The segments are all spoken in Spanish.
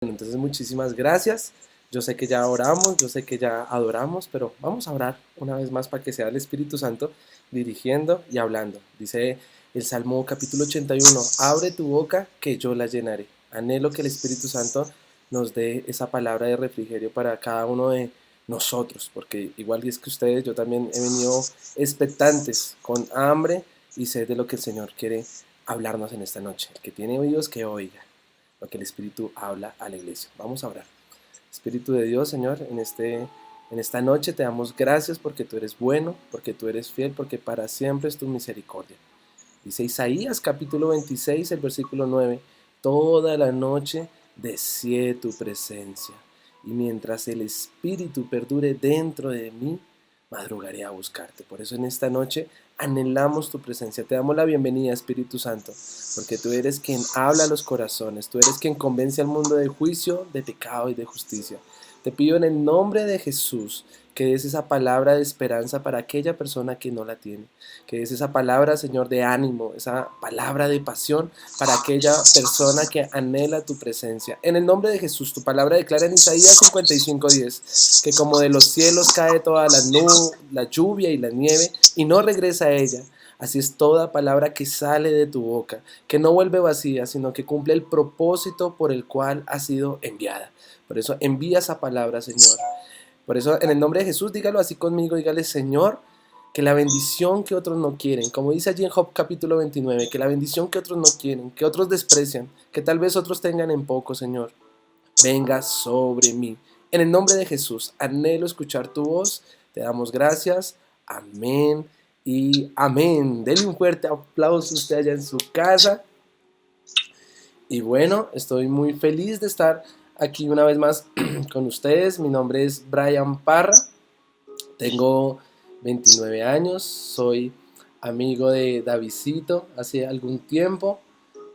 Entonces muchísimas gracias. Yo sé que ya oramos, yo sé que ya adoramos, pero vamos a orar una vez más para que sea el Espíritu Santo dirigiendo y hablando. Dice el Salmo capítulo 81, abre tu boca que yo la llenaré. Anhelo que el Espíritu Santo nos dé esa palabra de refrigerio para cada uno de nosotros, porque igual es que ustedes, yo también he venido expectantes, con hambre y sed de lo que el Señor quiere hablarnos en esta noche. El que tiene oídos que oiga lo que el Espíritu habla a la iglesia. Vamos a orar. Espíritu de Dios, Señor, en esta noche te damos gracias porque tú eres bueno, porque tú eres fiel, porque para siempre es tu misericordia. Dice Isaías capítulo 26, el versículo 9, toda la noche deseé tu presencia, y mientras el Espíritu perdure dentro de mí, madrugaré a buscarte. Por eso en esta noche anhelamos tu presencia. Te damos la bienvenida, Espíritu Santo, porque tú eres quien habla a los corazones, tú eres quien convence al mundo de juicio, de pecado y de justicia. Te pido en el nombre de Jesús que des esa palabra de esperanza para aquella persona que no la tiene, que des esa palabra, Señor, de ánimo, esa palabra de pasión para aquella persona que anhela tu presencia. En el nombre de Jesús, tu palabra declara en Isaías 55:10 que como de los cielos cae toda la lluvia y la nieve y no regresa a ella, así es toda palabra que sale de tu boca, que no vuelve vacía, sino que cumple el propósito por el cual ha sido enviada. Por eso envía esa palabra, Señor. Por eso, en el nombre de Jesús, dígalo así conmigo, dígale, Señor, que la bendición que otros no quieren, como dice allí en Job capítulo 29, que la bendición que otros no quieren, que otros desprecian, que tal vez otros tengan en poco, Señor, venga sobre mí. En el nombre de Jesús, anhelo escuchar tu voz, te damos gracias, amén y amén. Denle un fuerte aplauso a usted allá en su casa. Y bueno, estoy muy feliz de estar aquí una vez más con ustedes. Mi nombre es Brian Parra. Tengo 29 años, soy amigo de Davidcito hace algún tiempo,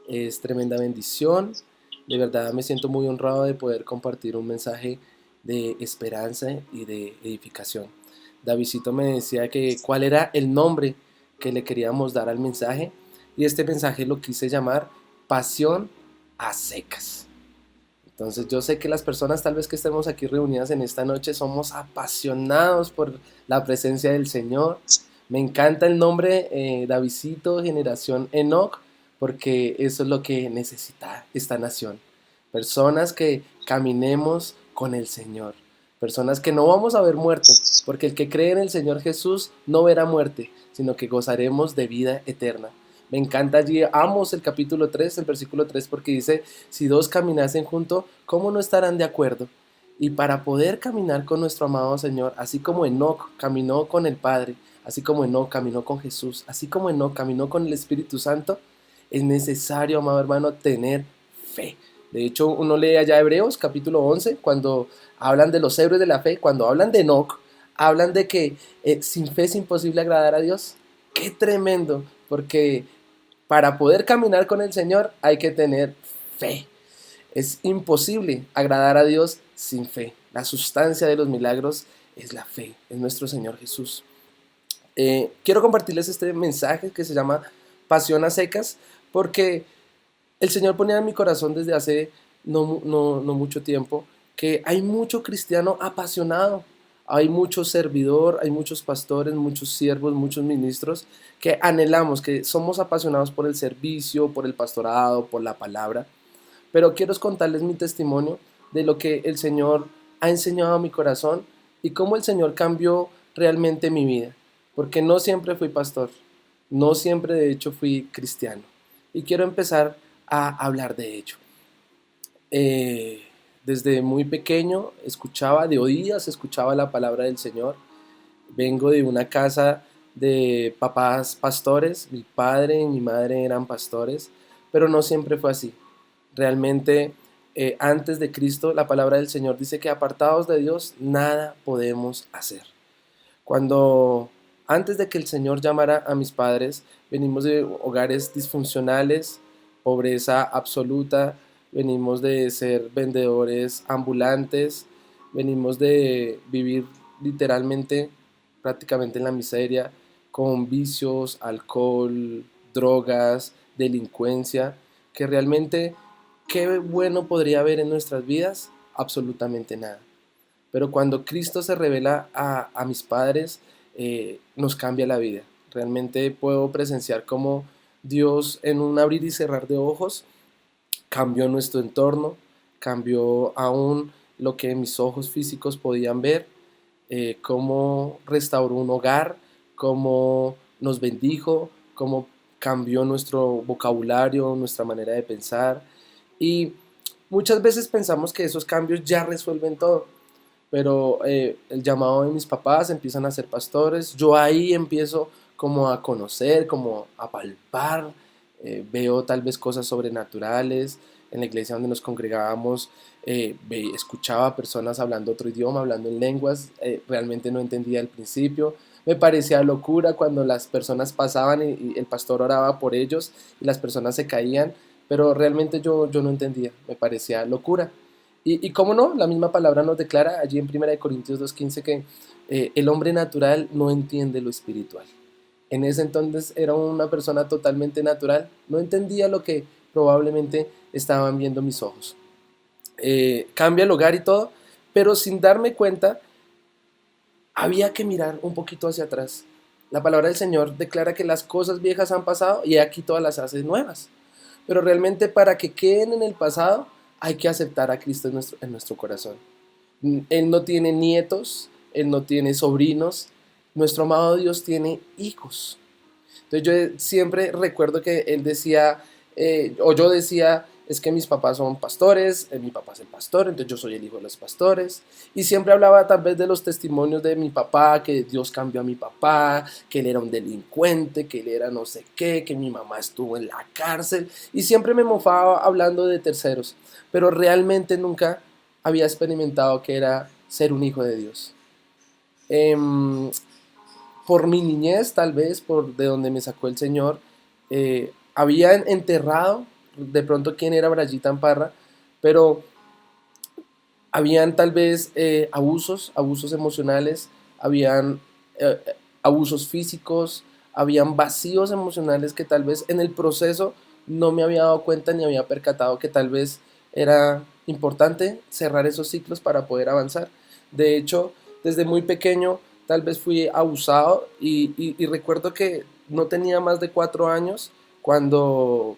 es tremenda bendición, de verdad me siento muy honrado de poder compartir un mensaje de esperanza y de edificación. Davidcito me decía que cuál era el nombre que le queríamos dar al mensaje y este mensaje lo quise llamar Pasión a secas. Entonces yo sé que las personas tal vez que estemos aquí reunidas en esta noche somos apasionados por la presencia del Señor. Me encanta el nombre Davidcito, generación Enoch, porque eso es lo que necesita esta nación. Personas que caminemos con el Señor. Personas que no vamos a ver muerte, porque el que cree en el Señor Jesús no verá muerte, sino que gozaremos de vida eterna. Me encanta allí Amos el capítulo 3 el versículo 3 porque dice, si dos caminasen juntos, ¿cómo no estarán de acuerdo? Y para poder caminar con nuestro amado Señor, así como Enoc caminó con el Padre, así como Enoc caminó con Jesús, así como Enoc caminó con el Espíritu Santo, es necesario, amado hermano, tener fe. De hecho, uno lee allá Hebreos capítulo 11, cuando hablan de los héroes de la fe, cuando hablan de Enoc, hablan de que sin fe es imposible agradar a Dios. ¡Qué tremendo! Porque para poder caminar con el Señor hay que tener fe. Es imposible agradar a Dios sin fe. La sustancia de los milagros es la fe, es nuestro Señor Jesús. Quiero compartirles este mensaje que se llama Pasión a secas, porque el Señor ponía en mi corazón desde hace no mucho tiempo que hay mucho cristiano apasionado, hay mucho servidor, hay muchos pastores, muchos siervos, muchos ministros que anhelamos, que somos apasionados por el servicio, por el pastorado, por la palabra. Pero quiero contarles mi testimonio de lo que el Señor ha enseñado a mi corazón y cómo el Señor cambió realmente mi vida. Porque no siempre fui pastor, no siempre de hecho fui cristiano. Y quiero empezar a hablar de ello. Eh, Desde muy pequeño escuchaba, de oídas escuchaba la palabra del Señor. Vengo de una casa de papás pastores, mi padre y mi madre eran pastores, pero no siempre fue así. Realmente, antes de Cristo, la palabra del Señor dice que apartados de Dios, nada podemos hacer. Cuando, antes de que el Señor llamara a mis padres, venimos de hogares disfuncionales, pobreza absoluta, venimos de ser vendedores ambulantes, venimos de vivir literalmente, prácticamente en la miseria, con vicios, alcohol, drogas, delincuencia, que realmente ¿Qué bueno podría haber en nuestras vidas? Absolutamente nada. Pero cuando Cristo se revela a mis padres, nos cambia la vida. Realmente puedo presenciar cómo Dios en un abrir y cerrar de ojos cambió nuestro entorno, cambió aún lo que mis ojos físicos podían ver, cómo restauró un hogar, cómo nos bendijo, cómo cambió nuestro vocabulario, nuestra manera de pensar. Y muchas veces pensamos que esos cambios ya resuelven todo, pero el llamado de mis papás empiezan a ser pastores, yo ahí empiezo como a conocer, como a palpar, veo tal vez cosas sobrenaturales. En la iglesia donde nos congregábamos, escuchaba a personas hablando otro idioma, hablando en lenguas, realmente no entendía al principio, me parecía locura cuando las personas pasaban y el pastor oraba por ellos y las personas se caían, pero realmente yo no entendía, me parecía locura. Y cómo no, la misma palabra nos declara allí en 1 Corintios 2:15 que el hombre natural no entiende lo espiritual. En ese entonces era una persona totalmente natural, no entendía lo que probablemente estaban viendo mis ojos. Cambia el hogar y todo, pero sin darme cuenta había que mirar un poquito hacia atrás. La palabra del Señor declara que las cosas viejas han pasado y aquí todas las hace nuevas. Pero realmente para que queden en el pasado hay que aceptar a Cristo en nuestro corazón. Él no tiene nietos, Él no tiene sobrinos, nuestro amado Dios tiene hijos. Entonces yo siempre recuerdo que él decía, o yo decía, es que mis papás son pastores, mi papá es el pastor, entonces yo soy el hijo de los pastores. Y siempre hablaba tal vez de los testimonios de mi papá, que Dios cambió a mi papá, que él era un delincuente, que él era no sé qué, que mi mamá estuvo en la cárcel. Y siempre me mofaba hablando de terceros, pero realmente nunca había experimentado que era ser un hijo de Dios. Em, por mi niñez, tal vez, por de donde me sacó el Señor, había enterrado de pronto quién era Brayita Amparra, pero habían tal vez abusos emocionales, habían abusos físicos, habían vacíos emocionales que tal vez en el proceso no me había dado cuenta ni había percatado que tal vez era importante cerrar esos ciclos para poder avanzar. De hecho, desde muy pequeño tal vez fui abusado y recuerdo que no tenía más de 4 años cuando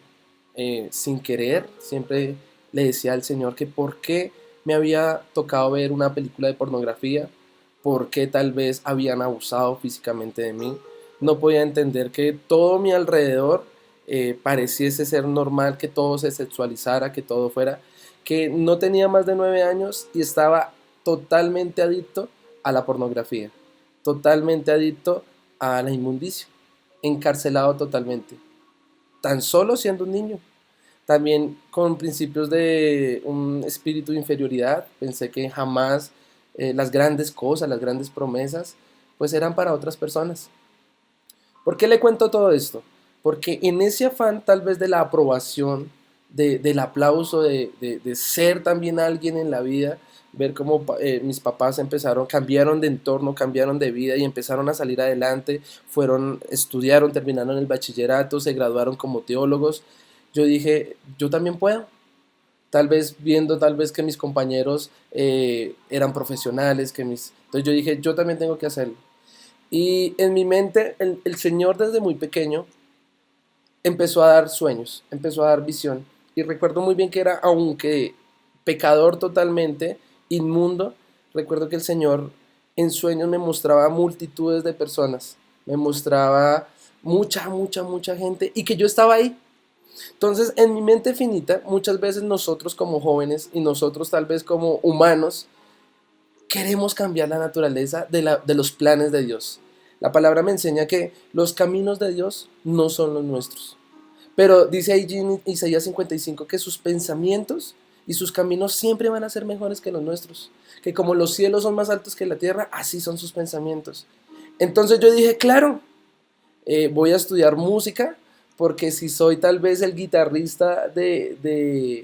sin querer siempre le decía al Señor que por qué me había tocado ver una película de pornografía, por qué tal vez habían abusado físicamente de mí. No podía entender que todo mi alrededor pareciese ser normal, que todo se sexualizara, que todo fuera, que no tenía más de 9 años y estaba totalmente adicto a la pornografía, totalmente adicto a la inmundicia, encarcelado totalmente, tan solo siendo un niño. También con principios de un espíritu de inferioridad, pensé que jamás las grandes cosas, las grandes promesas, pues eran para otras personas. ¿Por qué le cuento todo esto? Porque en ese afán tal vez de la aprobación, del aplauso, de ser también alguien en la vida, ver cómo mis papás cambiaron de entorno, cambiaron de vida y empezaron a salir adelante, estudiaron, terminaron el bachillerato, se graduaron como teólogos. Yo dije, yo también puedo. Tal vez viendo tal vez que mis compañeros eran profesionales, entonces yo dije, yo también tengo que hacerlo. Y en mi mente, el Señor desde muy pequeño empezó a dar sueños, empezó a dar visión. Y recuerdo muy bien que era, aunque pecador totalmente, inmundo, recuerdo que el Señor en sueños me mostraba multitudes de personas, me mostraba mucha gente y que yo estaba ahí. Entonces, en mi mente finita, muchas veces nosotros como jóvenes y nosotros tal vez como humanos, queremos cambiar la naturaleza de los planes de Dios. La palabra me enseña que los caminos de Dios no son los nuestros. Pero dice ahí en Isaías 55 que sus pensamientos y sus caminos siempre van a ser mejores que los nuestros. Que como los cielos son más altos que la tierra, así son sus pensamientos. Entonces yo dije, claro, voy a estudiar música, porque si soy tal vez el guitarrista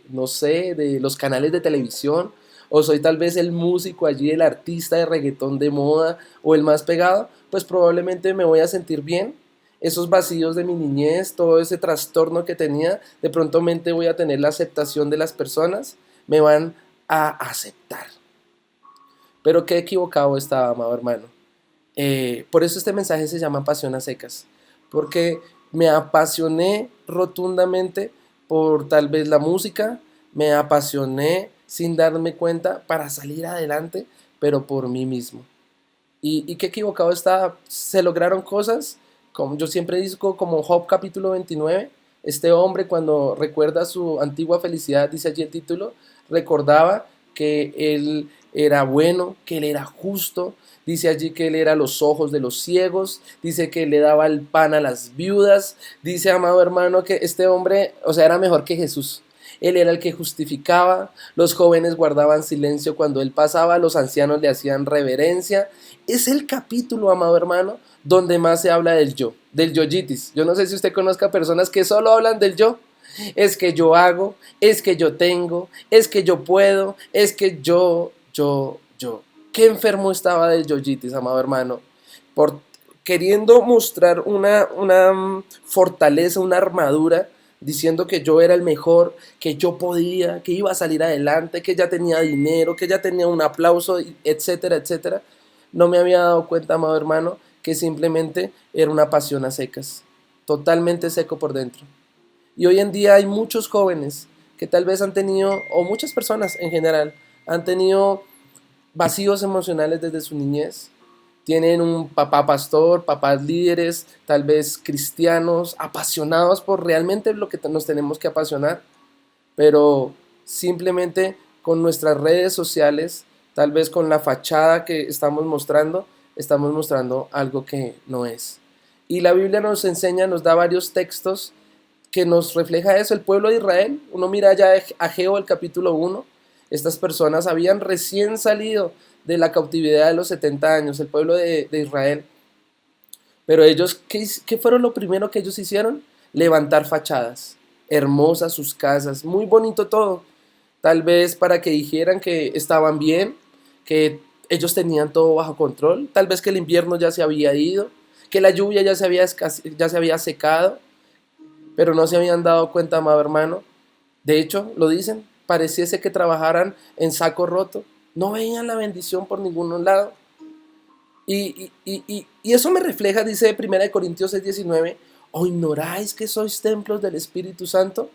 no sé, de los canales de televisión, o soy tal vez el músico allí, el artista de reggaetón de moda, o el más pegado, pues probablemente me voy a sentir bien esos vacíos de mi niñez, todo ese trastorno que tenía, de pronto voy a tener la aceptación de las personas, me van a aceptar. Pero qué equivocado estaba, amado hermano. Por eso este mensaje se llama Pasión a secas, porque me apasioné rotundamente por tal vez la música, me apasioné sin darme cuenta para salir adelante, pero por mí mismo. Y qué equivocado estaba, se lograron cosas, como yo siempre digo, como Job capítulo 29, este hombre cuando recuerda su antigua felicidad, dice allí el título, recordaba que él era bueno, que él era justo, dice allí que él era los ojos de los ciegos, dice que le daba el pan a las viudas, dice, amado hermano, que este hombre, o sea, era mejor que Jesús. Él era el que justificaba, los jóvenes guardaban silencio cuando él pasaba, los ancianos le hacían reverencia. Es el capítulo, amado hermano, donde más se habla del yo, del yoyitis. Yo no sé si usted conozca personas que solo hablan del yo. Es que yo hago, es que yo tengo, es que yo puedo, es que yo. Qué enfermo estaba del yoyitis, amado hermano. Por queriendo mostrar una fortaleza, una armadura, diciendo que yo era el mejor, que yo podía, que iba a salir adelante, que ya tenía dinero, que ya tenía un aplauso, etcétera, etcétera. No me había dado cuenta, amado hermano, que simplemente era una pasión a secas, totalmente seco por dentro. Y hoy en día hay muchos jóvenes que tal vez han tenido, o muchas personas en general, han tenido vacíos emocionales desde su niñez. Tienen un papá pastor, papás líderes, tal vez cristianos, apasionados por realmente lo que nos tenemos que apasionar, pero simplemente con nuestras redes sociales, tal vez con la fachada que estamos mostrando algo que no es. Y la Biblia nos enseña, nos da varios textos que nos refleja eso. El pueblo de Israel, uno mira ya a Ageo el capítulo 1, estas personas habían recién salido de la cautividad de los 70 años, el pueblo de Israel. Pero ellos, ¿qué fueron lo primero que ellos hicieron? Levantar fachadas, hermosas sus casas, muy bonito todo. Tal vez para que dijeran que estaban bien, que ellos tenían todo bajo control, tal vez que el invierno ya se había ido, que la lluvia ya se había secado, pero no se habían dado cuenta, amado hermano. De hecho, lo dicen, pareciese que trabajaran en saco roto, no veían la bendición por ningún lado. Y eso me refleja, dice 1 Corintios 6:19, ¿o ignoráis que sois templos del Espíritu Santo?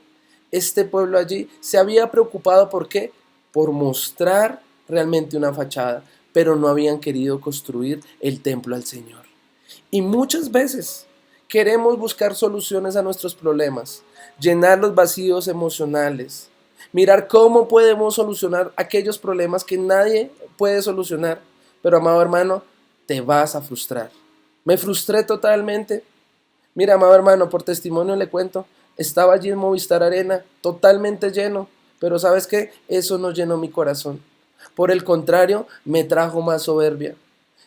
Este pueblo allí se había preocupado, ¿por qué? Por mostrar realmente una fachada, pero no habían querido construir el templo al Señor. Y muchas veces queremos buscar soluciones a nuestros problemas, llenar los vacíos emocionales, mirar cómo podemos solucionar aquellos problemas que nadie puede solucionar. Pero, amado hermano, te vas a frustrar. Me frustré totalmente. Mira, amado hermano, por testimonio le cuento, estaba allí en Movistar Arena, totalmente lleno, pero ¿sabes qué? Eso no llenó mi corazón. Por el contrario, me trajo más soberbia.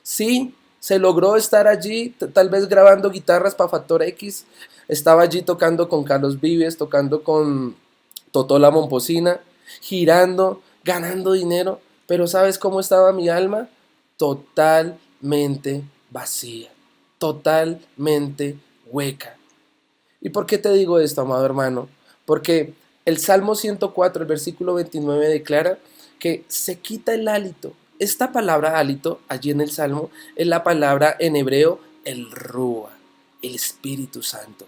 Sí, se logró estar allí, tal vez grabando guitarras para Factor X. Estaba allí tocando con Carlos Vives, tocando con Totó la Momposina, girando, ganando dinero. Pero ¿sabes cómo estaba mi alma? Totalmente vacía, totalmente hueca. ¿Y por qué te digo esto, amado hermano? Porque el Salmo 104, el versículo 29 declara que se quita el hálito. Esta palabra hálito, allí en el Salmo, es la palabra en hebreo el Rúa, el Espíritu Santo.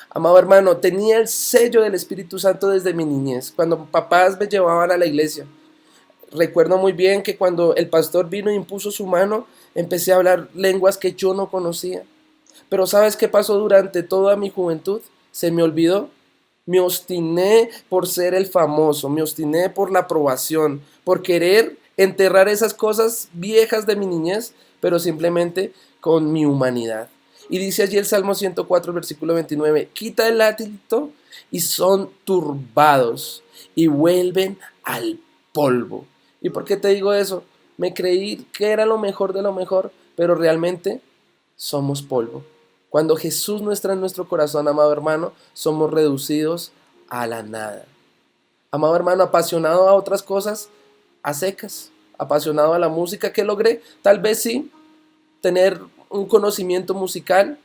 Amado hermano, tenía el sello del Espíritu Santo desde mi niñez, cuando papás me llevaban a la iglesia. Recuerdo muy bien que cuando el pastor vino e impuso su mano, empecé a hablar lenguas que yo no conocía. Pero ¿sabes qué pasó durante toda mi juventud? Se me olvidó. Me obstiné por ser el famoso, me obstiné por la aprobación, por querer enterrar esas cosas viejas de mi niñez, pero simplemente con mi humanidad. Y dice allí el Salmo 104, versículo 29, quita el hálito y son turbados y vuelven al polvo. ¿Y por qué te digo eso? Me creí que era lo mejor de lo mejor, pero realmente somos polvo. Cuando Jesús no está en nuestro corazón, amado hermano, somos reducidos a la nada. Amado hermano, apasionado a otras cosas, a secas, apasionado a la música, ¿qué logré? Tal vez sí, tener un conocimiento musical,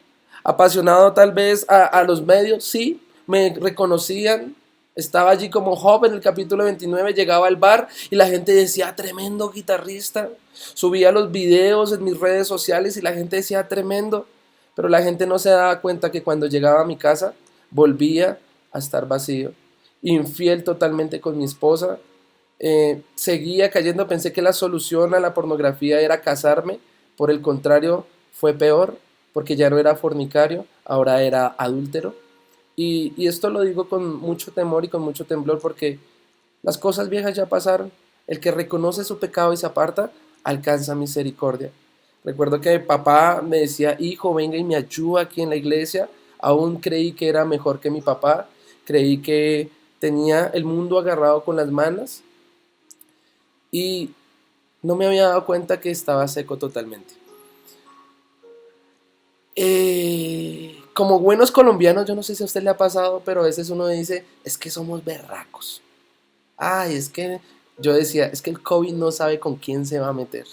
Apasionado tal vez a los medios, sí, me reconocían. Estaba allí como Job en el capítulo 29, llegaba al bar y la gente decía, tremendo guitarrista. Subía los videos en mis redes sociales y la gente decía, tremendo. Pero la gente no se daba cuenta que cuando llegaba a mi casa, volvía a estar vacío. Infiel totalmente con mi esposa. Seguía cayendo, pensé que la solución a la pornografía era casarme. Por el contrario, fue peor, porque ya no era fornicario, ahora era adúltero. Y esto lo digo con mucho temor y con mucho temblor porque las cosas viejas ya pasaron. El que reconoce su pecado y se aparta, alcanza misericordia. Recuerdo que papá me decía, hijo, venga y me ayuda aquí en la iglesia. Aún creí que era mejor que mi papá. Creí que tenía el mundo agarrado con las manos y no me había dado cuenta que estaba seco totalmente. Como buenos colombianos, yo no sé si a usted le ha pasado, pero a veces uno dice, es que somos berracos. Ay, es que yo decía, es que el COVID no sabe con quién se va a meter.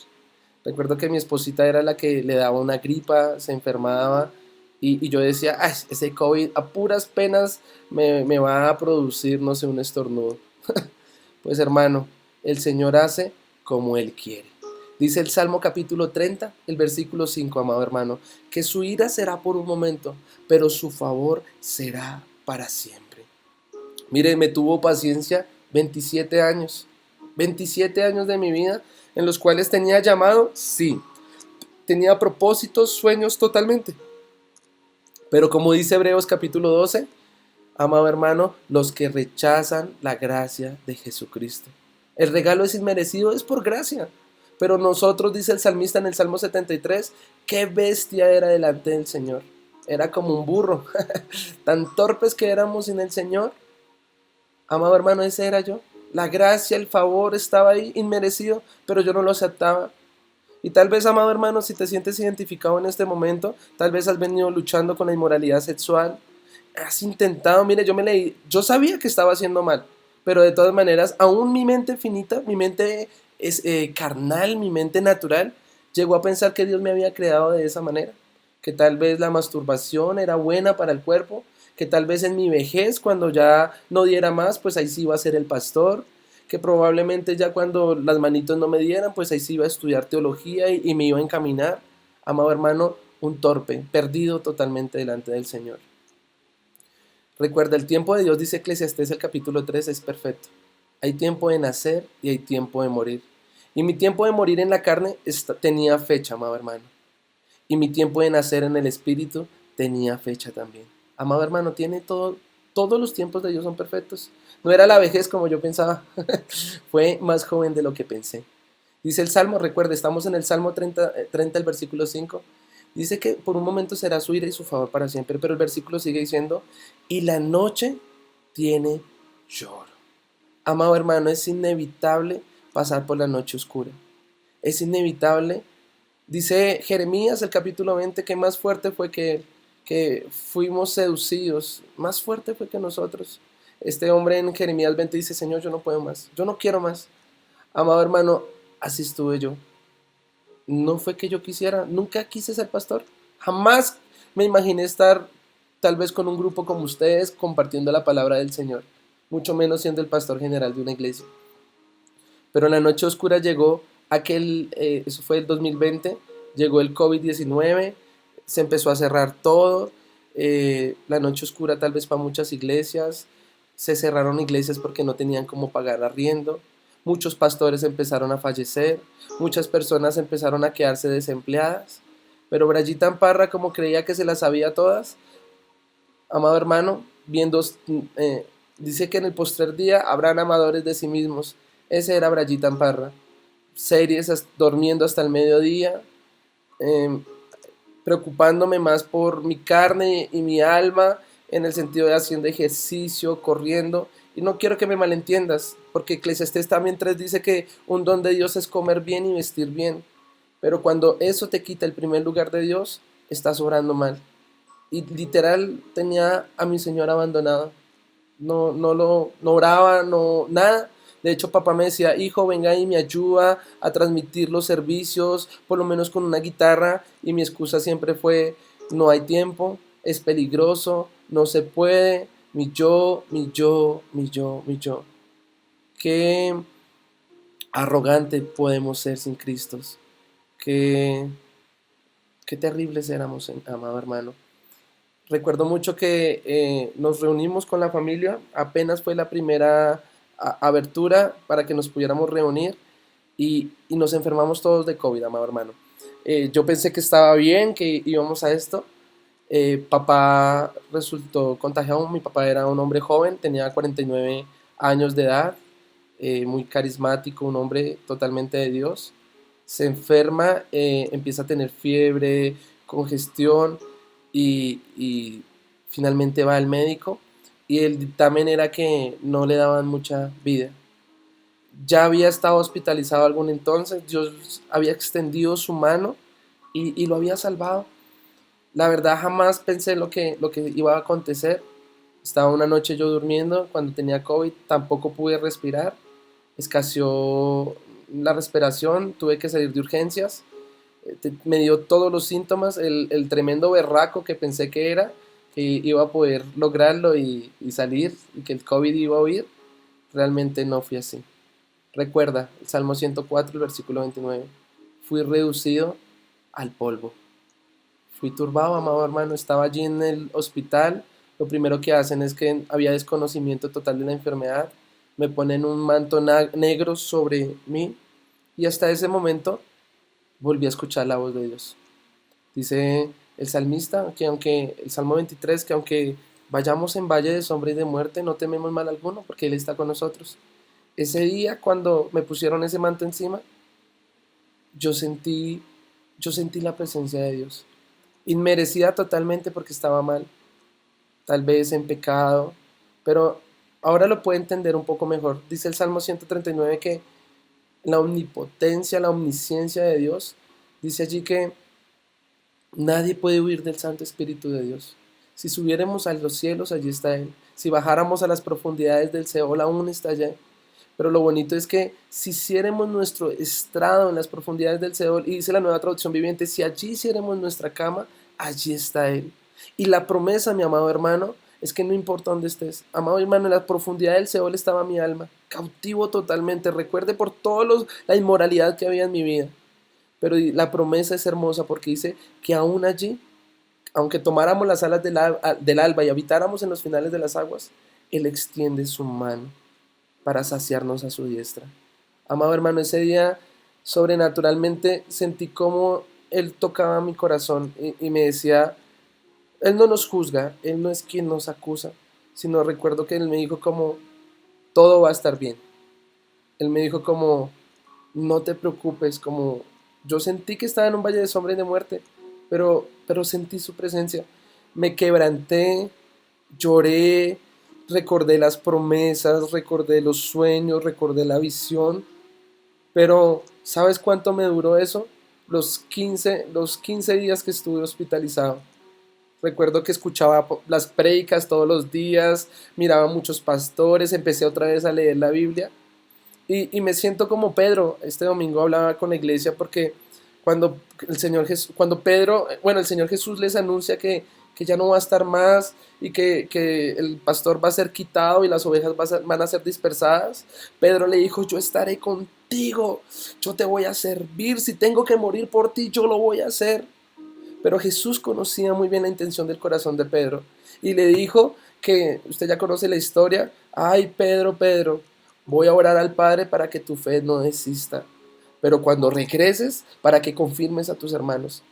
Recuerdo que mi esposita era la que le daba una gripa, se enfermaba y yo decía, ay, ese COVID a puras penas me va a producir, no sé, un estornudo. Pues hermano, el Señor hace como Él quiere. Dice el Salmo capítulo 30, el versículo 5, amado hermano, que su ira será por un momento, pero su favor será para siempre. Mire, me tuvo paciencia 27 años. 27 años de mi vida en los cuales tenía llamado, sí. Tenía propósitos, sueños totalmente. Pero como dice Hebreos capítulo 12, amado hermano, los que rechazan la gracia de Jesucristo. El regalo es inmerecido, es por gracia. Pero nosotros, dice el salmista en el Salmo 73, qué bestia era delante del Señor. Era como un burro. Tan torpes que éramos sin el Señor. Amado hermano, ese era yo. La gracia, el favor estaba ahí inmerecido, pero yo no lo aceptaba. Y tal vez, amado hermano, si te sientes identificado en este momento, tal vez has venido luchando con la inmoralidad sexual, has intentado, mire, yo sabía que estaba haciendo mal, pero de todas maneras, aún mi mente finita, mi mente es carnal, mi mente natural, llegó a pensar que Dios me había creado de esa manera, que tal vez la masturbación era buena para el cuerpo, que tal vez en mi vejez, cuando ya no diera más, pues ahí sí iba a ser el pastor, que probablemente ya cuando las manitos no me dieran, pues ahí sí iba a estudiar teología y me iba a encaminar, amado hermano, un torpe, perdido totalmente delante del Señor. Recuerda, el tiempo de Dios, dice Eclesiastés el capítulo 3, es perfecto. Hay tiempo de nacer y hay tiempo de morir. Y mi tiempo de morir en la carne tenía fecha, amado hermano. Y mi tiempo de nacer en el espíritu tenía fecha también. Amado hermano, tiene todo, todos los tiempos de Dios son perfectos. No era la vejez como yo pensaba, fue más joven de lo que pensé. Dice el Salmo, recuerde, estamos en el Salmo 30 el versículo 5. Dice que por un momento será su ira y su favor para siempre, pero el versículo sigue diciendo, y la noche tiene lloro. Amado hermano, es inevitable pasar por la noche oscura. Es inevitable. Dice Jeremías, el capítulo 20, que más fuerte fue que él, que fuimos seducidos, más fuerte fue que nosotros. Este hombre en Jeremías 20 dice, Señor, yo no puedo más, yo no quiero más. Amado hermano, así estuve yo. No fue que yo quisiera, nunca quise ser pastor. Jamás me imaginé estar tal vez con un grupo como ustedes compartiendo la palabra del Señor, mucho menos siendo el pastor general de una iglesia. Pero en la noche oscura llegó eso fue el 2020, llegó el COVID-19, se empezó a cerrar todo, la noche oscura tal vez para muchas iglesias, se cerraron iglesias porque no tenían cómo pagar arriendo, muchos pastores empezaron a fallecer, muchas personas empezaron a quedarse desempleadas, pero Brayita Parra, como creía que se las sabía todas, amado hermano, dice que en el postrer día habrán amadores de sí mismos. Ese era Brayita Parra. Series durmiendo hasta el mediodía, eh, preocupándome más por mi carne y mi alma, en el sentido de haciendo ejercicio, corriendo. Y no quiero que me malentiendas, porque Eclesiastés también 3 dice que un don de Dios es comer bien y vestir bien. Pero cuando eso te quita el primer lugar de Dios, estás obrando mal. Y literal tenía a mi Señor abandonado. No oraba, no, nada. De hecho, papá me decía, hijo, venga y me ayuda a transmitir los servicios, por lo menos con una guitarra. Y mi excusa siempre fue, no hay tiempo. es peligroso, no se puede, mi yo, mi yo, mi yo, mi yo. Qué arrogante podemos ser sin Cristo. Qué, qué terribles éramos, amado hermano. Recuerdo mucho que nos reunimos con la familia, apenas fue la primera abertura para que nos pudiéramos reunir y nos enfermamos todos de COVID, amado hermano. Yo pensé que estaba bien, que íbamos a esto. Papá resultó contagiado, mi papá era un hombre joven, tenía 49 años de edad, muy carismático, un hombre totalmente de Dios. Se enferma, empieza a tener fiebre, congestión y finalmente va al médico y el dictamen era que no le daban mucha vida. Ya había estado hospitalizado algún entonces, Dios había extendido su mano y lo había salvado. La verdad jamás pensé lo que iba a acontecer. Estaba una noche yo durmiendo cuando tenía COVID, tampoco pude respirar, escaseó la respiración, tuve que salir de urgencias, me dio todos los síntomas, el tremendo berraco que pensé que era, que iba a poder lograrlo y salir y que el COVID iba a huir, realmente no fui así. Recuerda, el Salmo 104, el versículo 29, fui reducido al polvo. Fui turbado, amado hermano, estaba allí en el hospital. Lo primero que hacen es que había desconocimiento total de la enfermedad. Me ponen un manto negro sobre mí y hasta ese momento volví a escuchar la voz de Dios. Dice el salmista que aunque, el Salmo 23, que aunque vayamos en valle de sombra y de muerte, no tememos mal alguno porque Él está con nosotros. Ese día cuando me pusieron ese manto encima, yo sentí, yo sentí la presencia de Dios. Inmerecida totalmente porque estaba mal, tal vez en pecado, pero ahora lo puedo entender un poco mejor. Dice el Salmo 139 que la omnipotencia, la omnisciencia de Dios, dice allí que nadie puede huir del Santo Espíritu de Dios. Si subiéramos a los cielos, allí está Él. Si bajáramos a las profundidades del Seol, aún está allá. Pero lo bonito es que si hiciéramos nuestro estrado en las profundidades del Seol, y dice la Nueva Traducción Viviente, si allí hiciéramos nuestra cama, allí está Él. Y la promesa, mi amado hermano, es que no importa dónde estés. Amado hermano, en la profundidad del Seol estaba mi alma, cautivo totalmente. Recuerde por toda la inmoralidad que había en mi vida. Pero la promesa es hermosa porque dice que aún allí, aunque tomáramos las alas del alba y habitáramos en los finales de las aguas, Él extiende su mano para saciarnos a su diestra. Amado hermano, ese día sobrenaturalmente sentí como Él tocaba mi corazón y me decía, Él no nos juzga, Él no es quien nos acusa, sino recuerdo que Él me dijo como, todo va a estar bien. Él me dijo como, no te preocupes, como yo sentí que estaba en un valle de sombra y de muerte, pero sentí su presencia. Me quebranté, lloré, recordé las promesas, recordé los sueños, recordé la visión, pero ¿sabes cuánto me duró eso? Los 15 días que estuve hospitalizado. Recuerdo que escuchaba las prédicas todos los días, miraba muchos pastores, empecé otra vez a leer la Biblia y me siento como Pedro. Este domingo hablaba con la iglesia porque cuando cuando Pedro, bueno, el Señor Jesús les anuncia que ya no va a estar más y que el pastor va a ser quitado y las ovejas van a ser dispersadas, Pedro le dijo, yo estaré contigo, yo te voy a servir, si tengo que morir por ti, yo lo voy a hacer. Pero Jesús conocía muy bien la intención del corazón de Pedro y le dijo que, usted ya conoce la historia, ay Pedro, Pedro, voy a orar al Padre para que tu fe no desista, pero cuando regreses, para que confirmes a tus hermanos.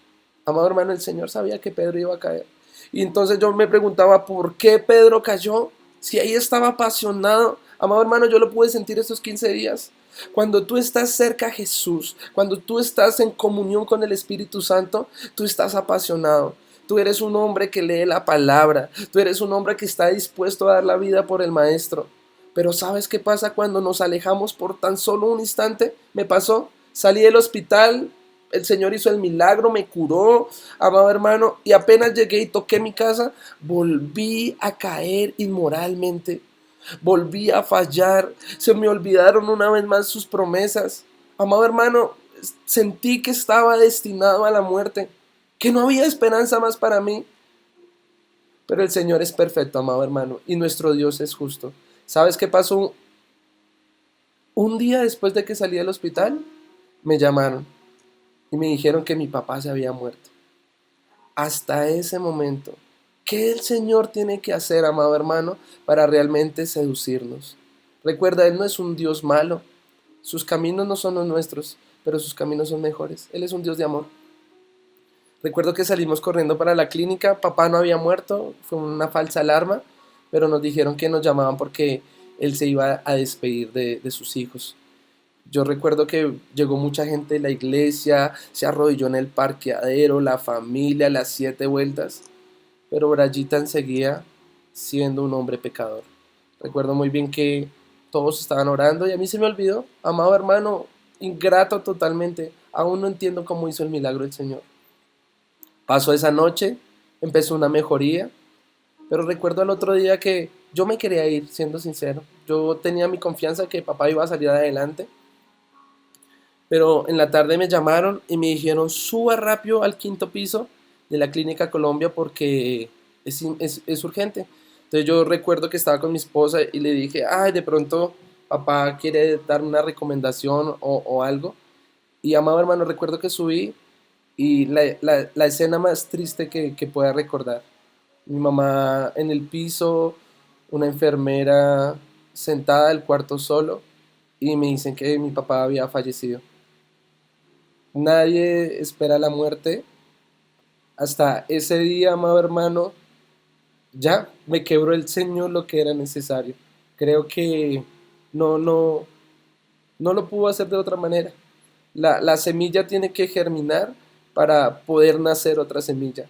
Amado hermano, el Señor sabía que Pedro iba a caer. Y entonces yo me preguntaba, ¿por qué Pedro cayó? Si ahí estaba apasionado. Amado hermano, yo lo pude sentir estos 15 días. Cuando tú estás cerca a Jesús, cuando tú estás en comunión con el Espíritu Santo, tú estás apasionado. Tú eres un hombre que lee la palabra. Tú eres un hombre que está dispuesto a dar la vida por el Maestro. Pero ¿sabes qué pasa cuando nos alejamos por tan solo un instante? Me pasó. Salí del hospital, el Señor hizo el milagro, me curó, amado hermano, y apenas llegué y toqué mi casa, volví a caer inmoralmente, volví a fallar, se me olvidaron una vez más sus promesas. Amado hermano, sentí que estaba destinado a la muerte, que no había esperanza más para mí. Pero el Señor es perfecto, amado hermano, y nuestro Dios es justo. ¿Sabes qué pasó? Un día después de que salí del hospital, me llamaron y me dijeron que mi papá se había muerto. Hasta ese momento, ¿qué el Señor tiene que hacer, amado hermano, para realmente seducirnos? Recuerda, Él no es un Dios malo. Sus caminos no son los nuestros, pero sus caminos son mejores. Él es un Dios de amor. Recuerdo que salimos corriendo para la clínica, papá no había muerto, fue una falsa alarma, pero nos dijeron que nos llamaban porque él se iba a despedir de sus hijos. Yo recuerdo que llegó mucha gente de la iglesia, se arrodilló en el parqueadero, la familia, las 7 vueltas, pero Brayitan seguía siendo un hombre pecador. Recuerdo muy bien que todos estaban orando y a mí se me olvidó, amado hermano, ingrato totalmente, aún no entiendo cómo hizo el milagro el Señor. Pasó esa noche, empezó una mejoría, pero recuerdo al otro día que yo me quería ir, siendo sincero. Yo tenía mi confianza que papá iba a salir adelante, pero en la tarde me llamaron y me dijeron, suba rápido al 5.º piso de la Clínica Colombia porque es urgente. Entonces yo recuerdo que estaba con mi esposa y le dije, ay, de pronto papá quiere darme una recomendación o algo. Y amado hermano, recuerdo que subí y la escena más triste que pueda recordar. Mi mamá en el piso, una enfermera sentada en el cuarto solo y me dicen que mi papá había fallecido. Nadie espera la muerte. Hasta ese día, amado hermano, ya me quebró el Señor lo que era necesario. Creo que no, no, no lo pudo hacer de otra manera. La semilla tiene que germinar para poder nacer otra semilla.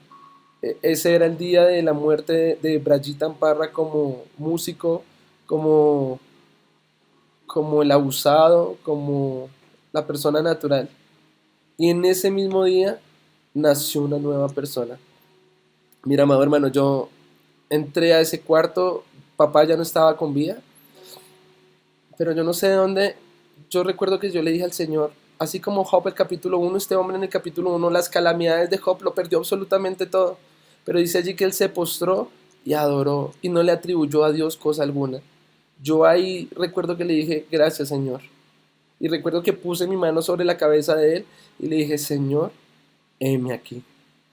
Ese era el día de la muerte de Brayitan Parra como músico, como, como el abusado, como la persona natural. Y en ese mismo día nació una nueva persona. Mira, amado hermano, yo entré a ese cuarto, papá ya no estaba con vida, pero yo no sé de dónde, yo recuerdo que yo le dije al Señor, así como Job el capítulo 1, este hombre en el capítulo 1, las calamidades de Job lo perdió absolutamente todo, pero dice allí que él se postró y adoró y no le atribuyó a Dios cosa alguna. Yo ahí recuerdo que le dije, gracias Señor. Y recuerdo que puse mi mano sobre la cabeza de él y le dije, Señor, heme aquí.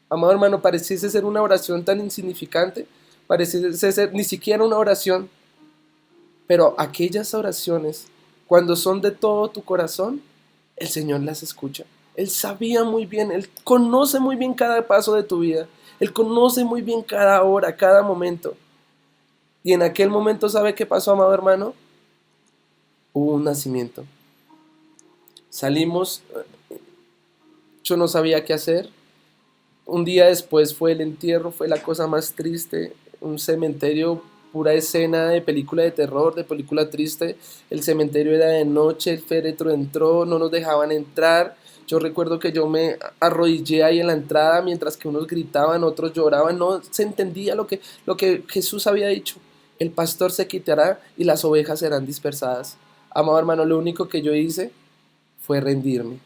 Amado hermano, pareciese ser una oración tan insignificante, pareciese ser ni siquiera una oración, pero aquellas oraciones, cuando son de todo tu corazón, el Señor las escucha. Él sabía muy bien, Él conoce muy bien cada paso de tu vida, Él conoce muy bien cada hora, cada momento. Y en aquel momento, ¿sabe qué pasó, amado hermano? Hubo un nacimiento. Salimos, yo no sabía qué hacer. Un día después fue el entierro, fue la cosa más triste, un cementerio, pura escena de película de terror, de película triste. El cementerio era de noche, el féretro entró, no nos dejaban entrar. Yo recuerdo que yo me arrodillé ahí en la entrada mientras que unos gritaban, otros lloraban, no se entendía lo que Jesús había dicho. El pastor se quitará y las ovejas serán dispersadas. Amado hermano, lo único que yo hice fue rendirme.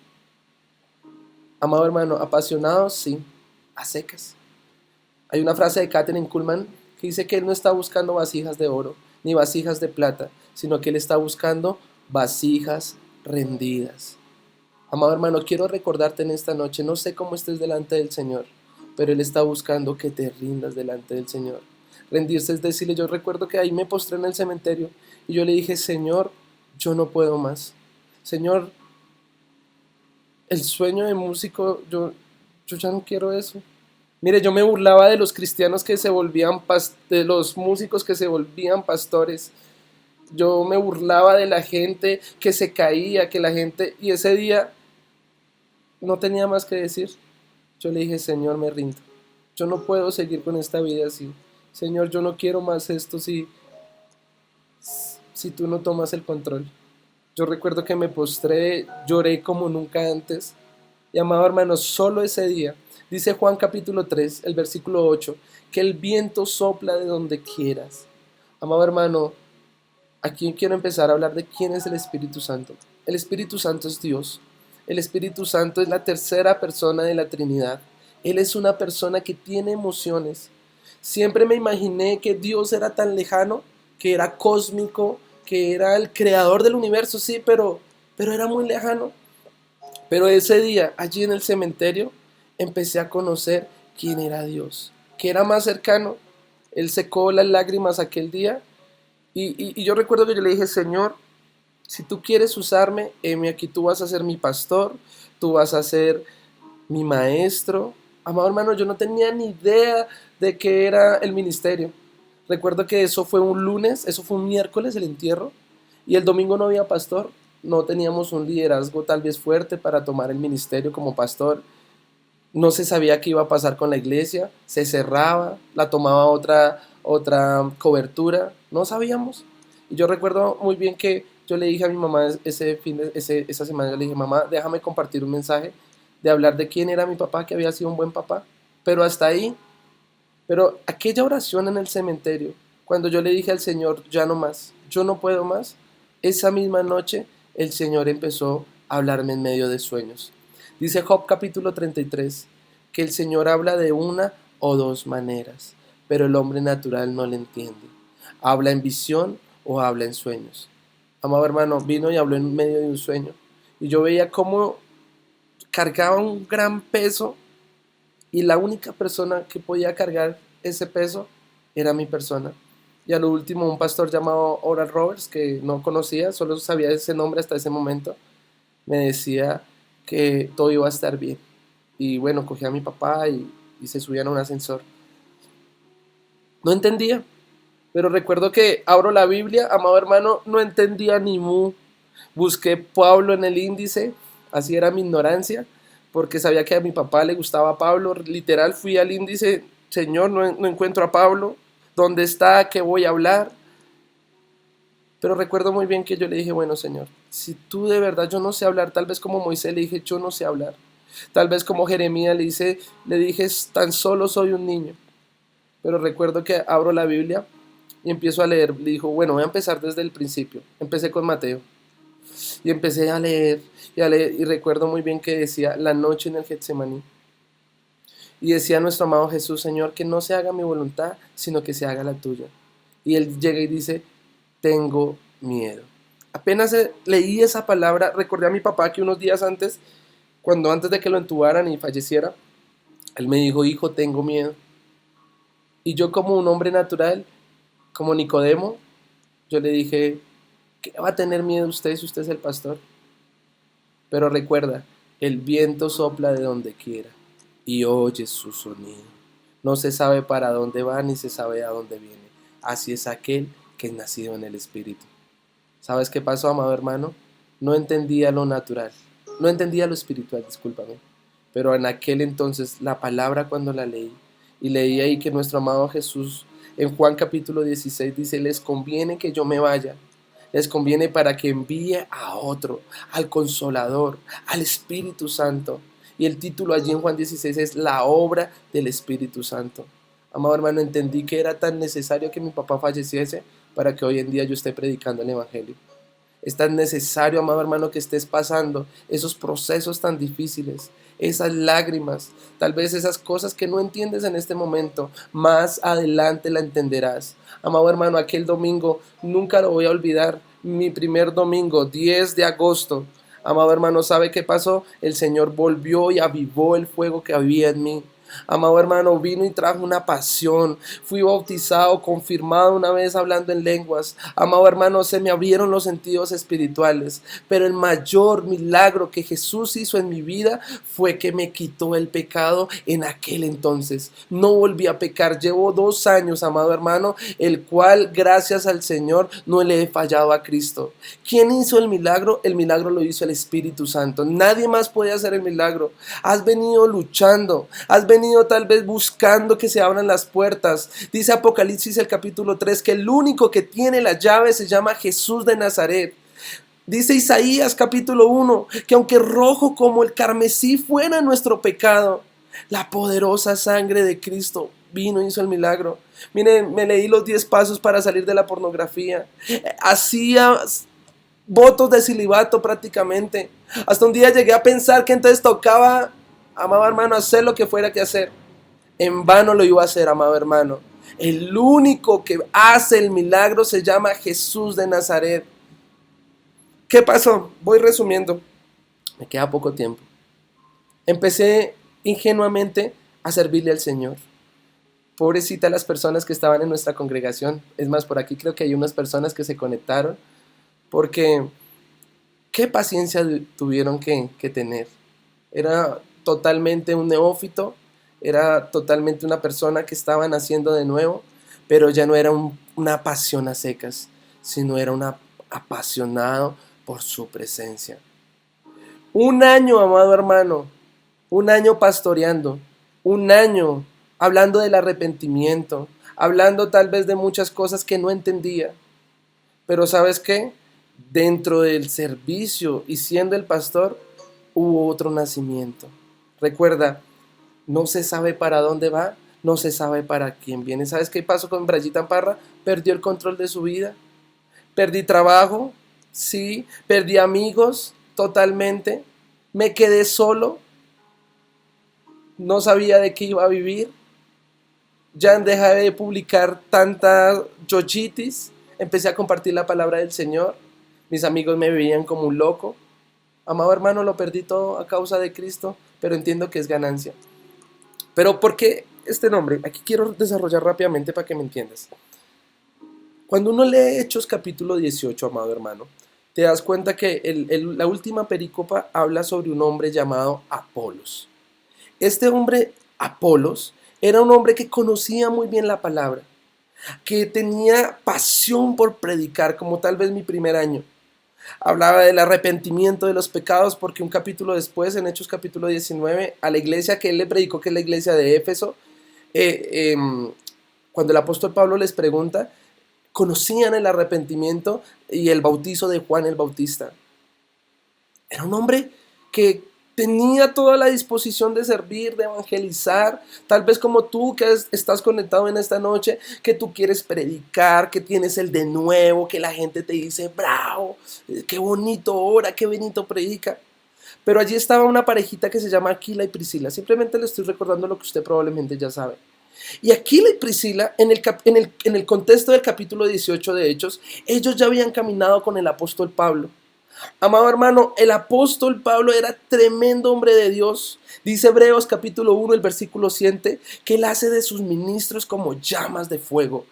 Amado hermano, apasionado, sí, a secas. Hay una frase de Katherine Kuhlman que dice que él no está buscando vasijas de oro ni vasijas de plata, sino que él está buscando vasijas rendidas. Amado hermano, quiero recordarte en esta noche, no sé cómo estés delante del Señor, pero Él está buscando que te rindas delante del Señor. Rendirse es decirle, yo recuerdo que ahí me postré en el cementerio y yo le dije, Señor, yo no puedo más. Señor, el sueño de músico, yo ya no quiero eso. Mire, yo me burlaba de los cristianos que se volvían, de los músicos que se volvían pastores. Yo me burlaba de la gente que se caía, que la gente... Y ese día no tenía más que decir. Yo le dije, Señor, me rindo. Yo no puedo seguir con esta vida así. Señor, yo no quiero más esto si tú no tomas el control. Yo recuerdo que me postré, lloré como nunca antes. Y amado hermano, solo ese día, dice Juan capítulo 3 el versículo 8 que el viento sopla de donde quieras. Amado hermano, aquí quiero empezar a hablar de quién es el Espíritu Santo. El Espíritu Santo es Dios. El Espíritu Santo es la tercera persona de la Trinidad. Él es una persona que tiene emociones. Siempre me imaginé que Dios era tan lejano, que era cósmico, que era el creador del universo, sí, pero era muy lejano. Pero ese día, allí en el cementerio, empecé a conocer quién era Dios, que era más cercano. Él secó las lágrimas aquel día y yo recuerdo que yo le dije, Señor, si tú quieres usarme, aquí tú vas a ser mi pastor, tú vas a ser mi maestro. Amado hermano, yo no tenía ni idea de qué era el ministerio. Recuerdo que eso fue un lunes, eso fue un miércoles el entierro, y el domingo no había pastor, no teníamos un liderazgo tal vez fuerte para tomar el ministerio como pastor. No se sabía qué iba a pasar con la iglesia, se cerraba, la tomaba otra cobertura, no sabíamos. Y yo recuerdo muy bien que yo le dije a mi mamá esa semana, yo le dije, mamá, déjame compartir un mensaje de hablar de quién era mi papá, que había sido un buen papá. Pero hasta ahí, pero aquella oración en el cementerio, cuando yo le dije al Señor, ya no más, yo no puedo más, esa misma noche el Señor empezó a hablarme en medio de sueños. Dice Job capítulo 33 que el Señor habla de una o dos maneras, pero el hombre natural no le entiende. Habla en visión o habla en sueños. Amado hermano, vino y habló en medio de un sueño. Y yo veía cómo cargaba un gran peso y la única persona que podía cargar ese peso era mi persona. Y a lo último, un pastor llamado Oral Roberts, que no conocía, solo sabía ese nombre hasta ese momento, me decía que todo iba a estar bien. Y bueno, cogí a mi papá y se subían a un ascensor. No entendía, pero recuerdo que abro la Biblia, amado hermano, no entendía ni mu. Busqué Pablo en el índice, así era mi ignorancia, porque sabía que a mi papá le gustaba Pablo. Literal, fui al índice, Señor, no encuentro a Pablo. ¿Dónde está? ¿Qué voy a hablar? Pero recuerdo muy bien que yo le dije, bueno, Señor, si tú de verdad yo no sé hablar, tal vez como Moisés le dije, yo no sé hablar. Tal vez como Jeremías le dije, tan solo soy un niño. Pero recuerdo que abro la Biblia y empiezo a leer. Le dijo, bueno, voy a empezar desde el principio. Empecé con Mateo. Y empecé a leer y a leer. Y recuerdo muy bien que decía, la noche en el Getsemaní. Y decía nuestro amado Jesús, Señor, que no se haga mi voluntad, sino que se haga la tuya. Y él llega y dice, tengo miedo. Apenas leí esa palabra, recordé a mi papá que unos días antes, cuando antes de que lo entubaran y falleciera, él me dijo, hijo, tengo miedo. Y yo como un hombre natural, como Nicodemo, yo le dije, ¿qué va a tener miedo usted si usted es el pastor? Pero recuerda, el viento sopla de donde quiera y oye su sonido. No se sabe para dónde va ni se sabe a dónde viene. Así es aquel que es nacido en el Espíritu. ¿Sabes qué pasó, amado hermano? No entendía lo natural, no entendía lo espiritual, discúlpame. Pero en aquel entonces, la palabra cuando la leí, y leí ahí que nuestro amado Jesús, en Juan capítulo 16, dice, les conviene que yo me vaya, les conviene para que envíe a otro, al Consolador, al Espíritu Santo. Y el título allí en Juan 16 es la obra del Espíritu Santo. Amado hermano, entendí que era tan necesario que mi papá falleciese para que hoy en día yo esté predicando el Evangelio. Es tan necesario, amado hermano, que estés pasando esos procesos tan difíciles, esas lágrimas, tal vez esas cosas que no entiendes en este momento, más adelante la entenderás. Amado hermano, aquel domingo nunca lo voy a olvidar, mi primer domingo, 10 de agosto. Amado hermano, ¿sabe qué pasó? El Señor volvió y avivó el fuego que había en mí. Amado hermano, vino y trajo una pasión. Fui bautizado, confirmado una vez hablando en lenguas. Amado hermano, se me abrieron los sentidos espirituales. Pero el mayor milagro que Jesús hizo en mi vida fue que me quitó el pecado en aquel entonces. No volví a pecar. Llevo 2 años, amado hermano, el cual, gracias al Señor, no le he fallado a Cristo. ¿Quién hizo el milagro? El milagro lo hizo el Espíritu Santo. Nadie más puede hacer el milagro. Has venido luchando, has venido tal vez buscando que se abran las puertas. Dice Apocalipsis el capítulo 3 que el único que tiene la llave se llama Jesús de Nazaret. Dice Isaías capítulo 1 que aunque rojo como el carmesí fuera nuestro pecado, la poderosa sangre de Cristo vino y hizo el milagro. Miren, me leí los 10 pasos para salir de la pornografía. Hacía votos de celibato prácticamente. Hasta un día llegué a pensar que entonces tocaba, amado hermano, hacer lo que fuera que hacer. En vano lo iba a hacer, amado hermano. El único que hace el milagro se llama Jesús de Nazaret. ¿Qué pasó? Voy resumiendo. Me queda poco tiempo. Empecé ingenuamente a servirle al Señor. Pobrecita las personas que estaban en nuestra congregación. Es más, por aquí creo que hay unas personas que se conectaron porque qué paciencia tuvieron que tener. Era totalmente un neófito, era totalmente una persona que estaba naciendo de nuevo, pero ya no era una pasión a secas, sino era un apasionado por su presencia. Un año, amado hermano, un año pastoreando, un año hablando del arrepentimiento, hablando tal vez de muchas cosas que no entendía. Pero ¿sabes qué? Dentro del servicio y siendo el pastor, hubo otro nacimiento. Recuerda, no se sabe para dónde va, no se sabe para quién viene. ¿Sabes qué pasó con Brayita Parra? Perdió el control de su vida. Perdí trabajo, sí, perdí amigos totalmente. Me quedé solo, no sabía de qué iba a vivir. Ya dejé de publicar tanta chochitis. Empecé a compartir la palabra del Señor. Mis amigos me veían como un loco. Amado hermano, lo perdí todo a causa de Cristo, pero entiendo que es ganancia. Pero ¿por qué este nombre? Aquí quiero desarrollar rápidamente para que me entiendas. Cuando uno lee Hechos capítulo 18, amado hermano, te das cuenta que la última perícopa habla sobre un hombre llamado Apolos. Este hombre, Apolos, era un hombre que conocía muy bien la palabra, que tenía pasión por predicar, como tal vez mi primer año. Hablaba del arrepentimiento de los pecados, porque un capítulo después, en Hechos capítulo 19, a la iglesia que él le predicó, que es la iglesia de Éfeso, cuando el apóstol Pablo les pregunta, conocían el arrepentimiento y el bautizo de Juan el Bautista. Era un hombre que tenía toda la disposición de servir, de evangelizar, tal vez como tú que estás conectado en esta noche, que tú quieres predicar, que tienes el de nuevo, que la gente te dice, bravo, qué bonito ora, qué bonito predica. Pero allí estaba una parejita que se llama Aquila y Priscila. Simplemente le estoy recordando lo que usted probablemente ya sabe. Y Aquila y Priscila, en el contexto del capítulo 18 de Hechos, ellos ya habían caminado con el apóstol Pablo. Amado hermano, el apóstol Pablo era tremendo hombre de Dios. Dice Hebreos capítulo 1, el versículo 7, que él hace de sus ministros como llamas de fuego.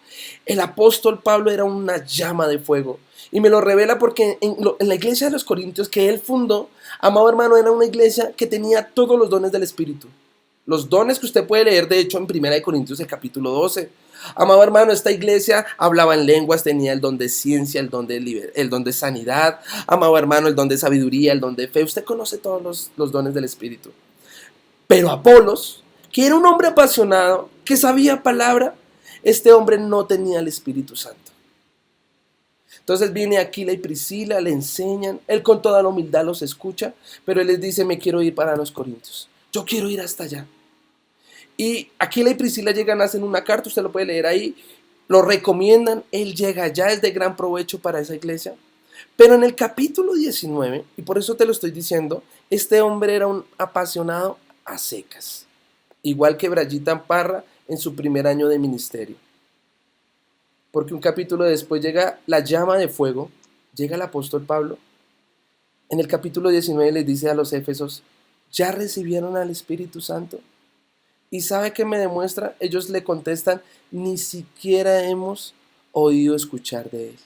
El apóstol Pablo era una llama de fuego. Y me lo revela porque en la iglesia de los Corintios que él fundó, amado hermano, era una iglesia que tenía todos los dones del Espíritu. Los dones que usted puede leer, de hecho, en 1 Corintios, el capítulo 12. Amado hermano, esta iglesia hablaba en lenguas, tenía el don de ciencia, el don de sanidad. Amado hermano, el don de sabiduría, el don de fe. Usted conoce todos los dones del Espíritu. Pero Apolos, que era un hombre apasionado, que sabía palabra, este hombre no tenía el Espíritu Santo. Entonces viene Aquila y Priscila, le enseñan, él con toda la humildad los escucha, pero él les dice, me quiero ir para los Corintios. Yo quiero ir hasta allá. Y Aquila y Priscila llegan, hacen una carta, usted lo puede leer ahí, lo recomiendan, él llega allá, es de gran provecho para esa iglesia. Pero en el capítulo 19, y por eso te lo estoy diciendo, este hombre era un apasionado a secas, igual que Brayita Parra en su primer año de ministerio. Porque un capítulo después llega la llama de fuego, llega el apóstol Pablo. En el capítulo 19 les dice a los éfesos, ¿ya recibieron al Espíritu Santo? ¿Y sabe qué me demuestra? Ellos le contestan, ni siquiera hemos oído escuchar de él.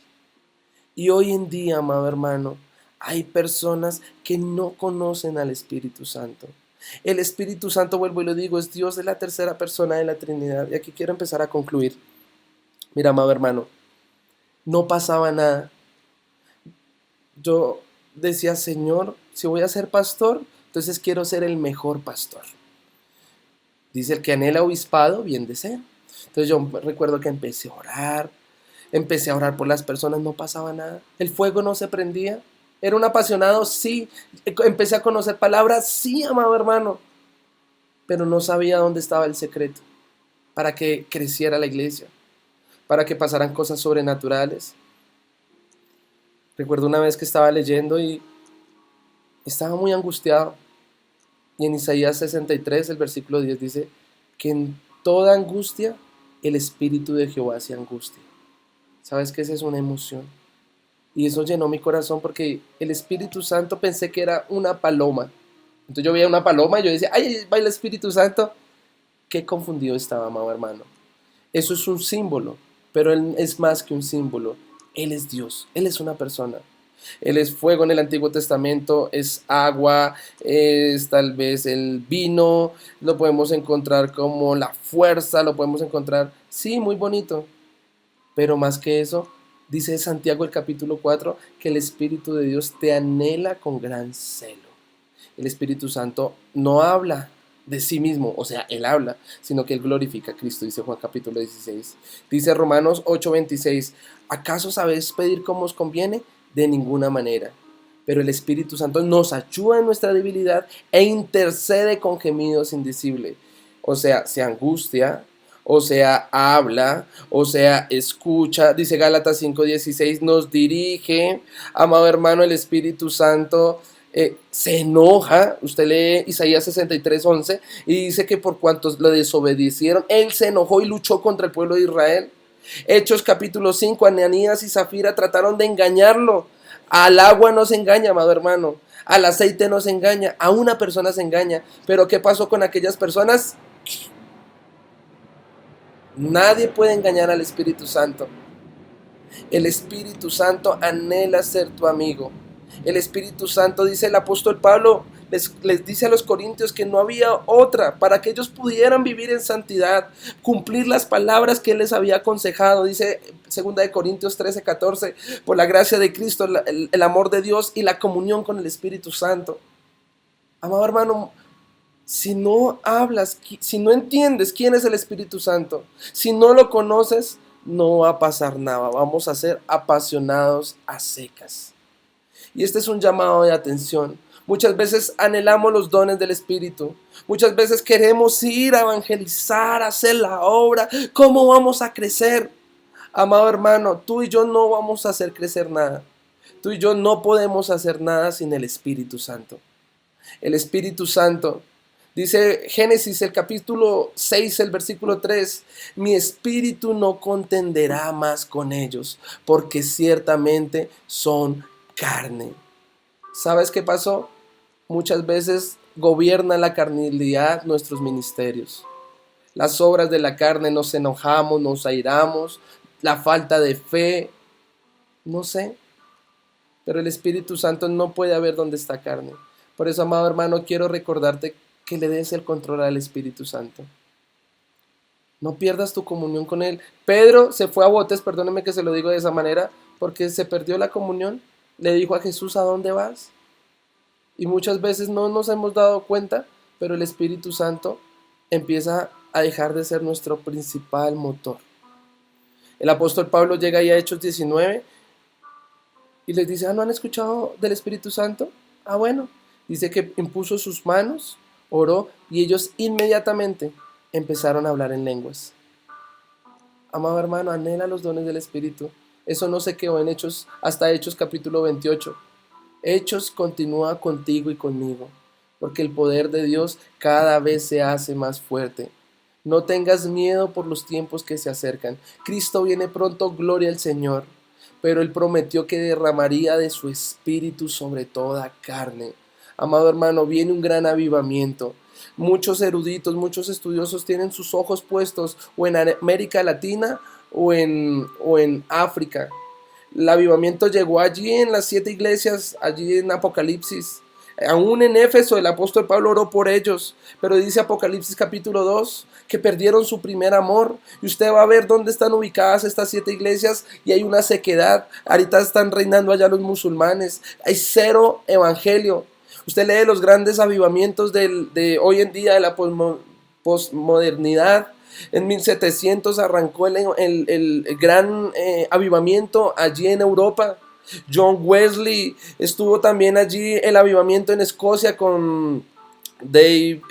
Y hoy en día, amado hermano, hay personas que no conocen al Espíritu Santo. El Espíritu Santo, vuelvo y lo digo, es Dios, de la tercera persona de la Trinidad. Y aquí quiero empezar a concluir. Mira, amado hermano, no pasaba nada. Yo decía, Señor, si voy a ser pastor, entonces quiero ser el mejor pastor. Dice, el que anhela obispado, bien desea. Entonces yo recuerdo que empecé a orar por las personas, no pasaba nada. El fuego no se prendía. Era un apasionado, sí. Empecé a conocer palabras, sí, amado hermano. Pero no sabía dónde estaba el secreto para que creciera la iglesia, para que pasaran cosas sobrenaturales. Recuerdo una vez que estaba leyendo y estaba muy angustiado. Y en Isaías 63, el versículo 10 dice que en toda angustia el espíritu de Jehová se angustia. ¿Sabes qué? Esa es una emoción. Y eso llenó mi corazón porque el Espíritu Santo pensé que era una paloma. Entonces yo veía una paloma y yo decía, ¡ay, ahí va el Espíritu Santo! Qué confundido estaba, amado hermano. Eso es un símbolo, pero Él es más que un símbolo. Él es Dios, Él es una persona. Él es fuego en el Antiguo Testamento, es agua, es tal vez el vino, lo podemos encontrar como la fuerza, lo podemos encontrar, sí, muy bonito, pero más que eso, dice Santiago el capítulo 4 que el Espíritu de Dios te anhela con gran celo. El Espíritu Santo no habla de sí mismo, o sea, Él habla, sino que Él glorifica a Cristo, dice Juan capítulo 16. Dice Romanos 8:26, ¿acaso sabéis pedir como os conviene? De ninguna manera. Pero el Espíritu Santo nos ayuda en nuestra debilidad e intercede con gemidos indecibles. O sea, se angustia, o sea, habla, o sea, escucha. Dice Gálatas 5:16, nos dirige. Amado hermano, el Espíritu Santo se enoja. Usted lee Isaías 63:11 y dice que por cuantos lo desobedecieron, Él se enojó y luchó contra el pueblo de Israel. Hechos capítulo 5, Ananías y Zafira trataron de engañarlo. Al agua no se engaña, amado hermano. Al aceite no se engaña. A una persona se engaña. Pero ¿qué pasó con aquellas personas? Nadie puede engañar al Espíritu Santo. El Espíritu Santo anhela ser tu amigo. El Espíritu Santo, dice el apóstol Pablo, les dice a los corintios que no había otra para que ellos pudieran vivir en santidad, cumplir las palabras que Él les había aconsejado. Dice 2 de Corintios 13:14, por la gracia de Cristo, el amor de Dios y la comunión con el Espíritu Santo. Amado hermano, si no hablas, si no entiendes quién es el Espíritu Santo, si no lo conoces, no va a pasar nada. Vamos a ser apasionados a secas. Y este es un llamado de atención. Muchas veces anhelamos los dones del Espíritu. Muchas veces queremos ir a evangelizar, a hacer la obra. ¿Cómo vamos a crecer? Amado hermano, tú y yo no vamos a hacer crecer nada. Tú y yo no podemos hacer nada sin el Espíritu Santo. El Espíritu Santo, dice Génesis el capítulo 6, el versículo 3, mi espíritu no contenderá más con ellos, porque ciertamente son carne. ¿Sabes qué pasó? Muchas veces gobierna la carnalidad nuestros ministerios. Las obras de la carne, nos enojamos, nos airamos, la falta de fe, no sé. Pero el Espíritu Santo no puede haber donde está carne. Por eso, amado hermano, quiero recordarte que le des el control al Espíritu Santo. No pierdas tu comunión con Él. Pedro se fue a botes, perdóneme que se lo digo de esa manera, porque se perdió la comunión. Le dijo a Jesús, ¿a dónde vas? Y muchas veces no nos hemos dado cuenta, pero el Espíritu Santo empieza a dejar de ser nuestro principal motor. El apóstol Pablo llega ahí a Hechos 19 y les dice, ¿no han escuchado del Espíritu Santo? Bueno, dice que impuso sus manos, oró y ellos inmediatamente empezaron a hablar en lenguas. Amado hermano, anhela los dones del Espíritu. Eso no se quedó en Hechos, hasta Hechos capítulo 28. Hechos continúa contigo y conmigo, porque el poder de Dios cada vez se hace más fuerte. No tengas miedo por los tiempos que se acercan. Cristo viene pronto, gloria al Señor. Pero Él prometió que derramaría de su Espíritu sobre toda carne. Amado hermano, viene un gran avivamiento. Muchos eruditos, muchos estudiosos tienen sus ojos puestos o en América Latina o en África. El avivamiento llegó allí en las 7 iglesias, allí en Apocalipsis. Aún en Éfeso el apóstol Pablo oró por ellos, pero dice Apocalipsis capítulo 2 que perdieron su primer amor. Y usted va a ver dónde están ubicadas estas 7 iglesias y hay una sequedad. Ahorita están reinando allá los musulmanes. Hay cero evangelio. Usted lee los grandes avivamientos de hoy en día, de la posmodernidad. En 1700 arrancó el gran avivamiento allí en Europa. John Wesley, estuvo también allí el avivamiento en Escocia con Dave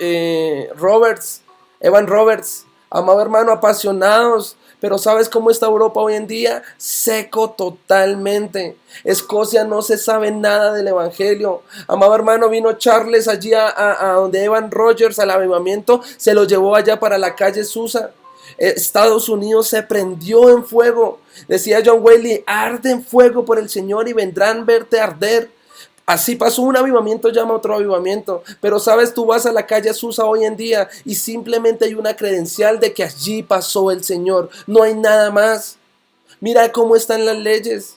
Roberts, Evan Roberts. Amado hermano, apasionados. Pero ¿sabes cómo está Europa hoy en día? Seco totalmente. Escocia no se sabe nada del evangelio. Amado hermano, vino Charles allí a donde Evan Rogers al avivamiento, se lo llevó allá para la calle Susa. Estados Unidos se prendió en fuego. Decía John Wesley, arde en fuego por el Señor y vendrán a verte arder. Así pasó un avivamiento, llama otro avivamiento. Pero sabes, tú vas a la calle Azusa hoy en día y simplemente hay una credencial de que allí pasó el Señor. No hay nada más. Mira cómo están las leyes.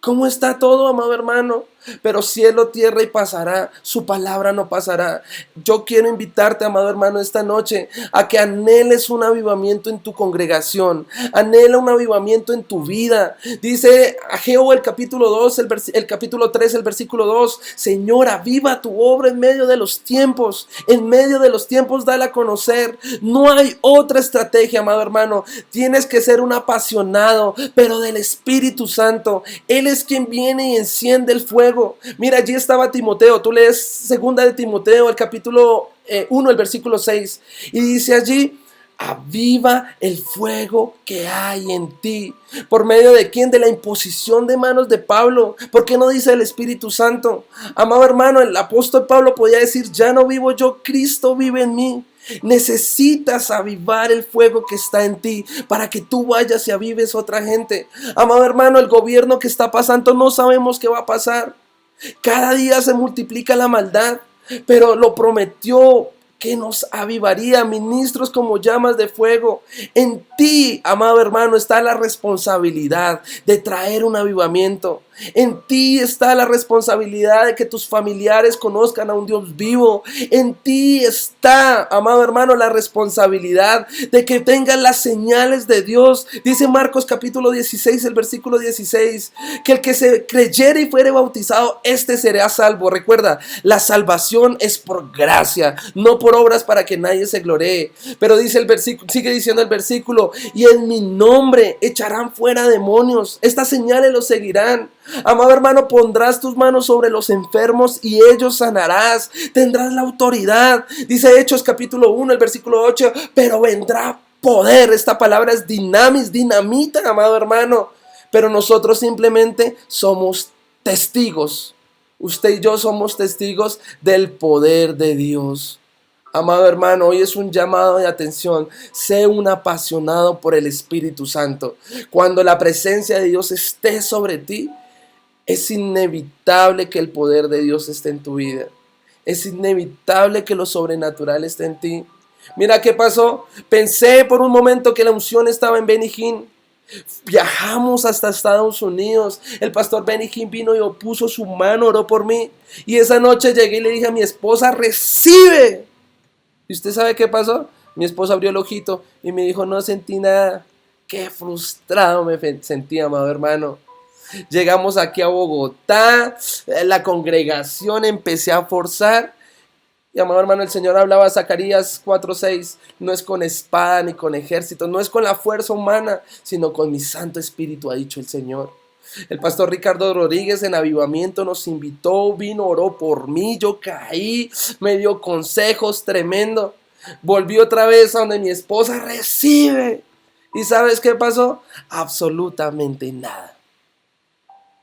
¿Cómo está todo, amado hermano? Pero cielo, tierra y pasará, su palabra no pasará. Yo quiero invitarte, amado hermano, esta noche a que anheles un avivamiento en tu congregación. Anhela un avivamiento en tu vida. Dice Ageo el capítulo 2, el capítulo 3, el versículo 2. Señor, aviva tu obra en medio de los tiempos. En medio de los tiempos, dala a conocer. No hay otra estrategia, amado hermano. Tienes que ser un apasionado, pero del Espíritu Santo. Él es quien viene y enciende el fuego. Mira, allí estaba Timoteo. Tú lees segunda de Timoteo, el capítulo 1, el versículo 6. Y dice allí, aviva el fuego que hay en ti. ¿Por medio de quién? De la imposición de manos de Pablo. ¿Por qué no dice el Espíritu Santo? Amado hermano, el apóstol Pablo podía decir, ya no vivo yo, Cristo vive en mí. Necesitas avivar el fuego que está en ti para que tú vayas y avives a otra gente. Amado hermano, el gobierno que está pasando no sabemos qué va a pasar. Cada día se multiplica la maldad, pero lo prometió que nos avivaría, ministros como llamas de fuego. En ti, amado hermano, está la responsabilidad de traer un avivamiento. En ti está la responsabilidad de que tus familiares conozcan a un Dios vivo. En ti está, amado hermano, la responsabilidad de que tengan las señales de Dios. Dice Marcos capítulo 16, el versículo 16, que el que se creyere y fuere bautizado, este será salvo. Recuerda, la salvación es por gracia, no por obras para que nadie se gloree. Pero dice el versículo, sigue diciendo el versículo, y en mi nombre echarán fuera demonios. Estas señales los seguirán. Amado hermano, pondrás tus manos sobre los enfermos y ellos sanarás. Tendrás la autoridad. Dice Hechos capítulo 1, el versículo 8, pero vendrá poder. Esta palabra es dinamita, amado hermano. Pero nosotros simplemente somos testigos. Usted y yo somos testigos del poder de Dios. Amado hermano, hoy es un llamado de atención. Sé un apasionado por el Espíritu Santo. Cuando la presencia de Dios esté sobre ti, es inevitable que el poder de Dios esté en tu vida. Es inevitable que lo sobrenatural esté en ti. Mira qué pasó. Pensé por un momento que la unción estaba en Benny Hinn. Viajamos hasta Estados Unidos. El pastor Benny Hinn vino y puso su mano, oró por mí. Y esa noche llegué y le dije a mi esposa, recibe. ¿Y usted sabe qué pasó? Mi esposa abrió el ojito y me dijo, no sentí nada. Qué frustrado me sentí, amado hermano. Llegamos aquí a Bogotá, la congregación empecé a forzar. Y amado hermano, el Señor hablaba Zacarías 4:6. No es con espada ni con ejército, no es con la fuerza humana, sino con mi Santo Espíritu, ha dicho el Señor. El pastor Ricardo Rodríguez en Avivamiento nos invitó, vino, oró por mí, yo caí, me dio consejos tremendo. Volví otra vez a donde mi esposa, recibe. ¿Y sabes qué pasó? Absolutamente nada.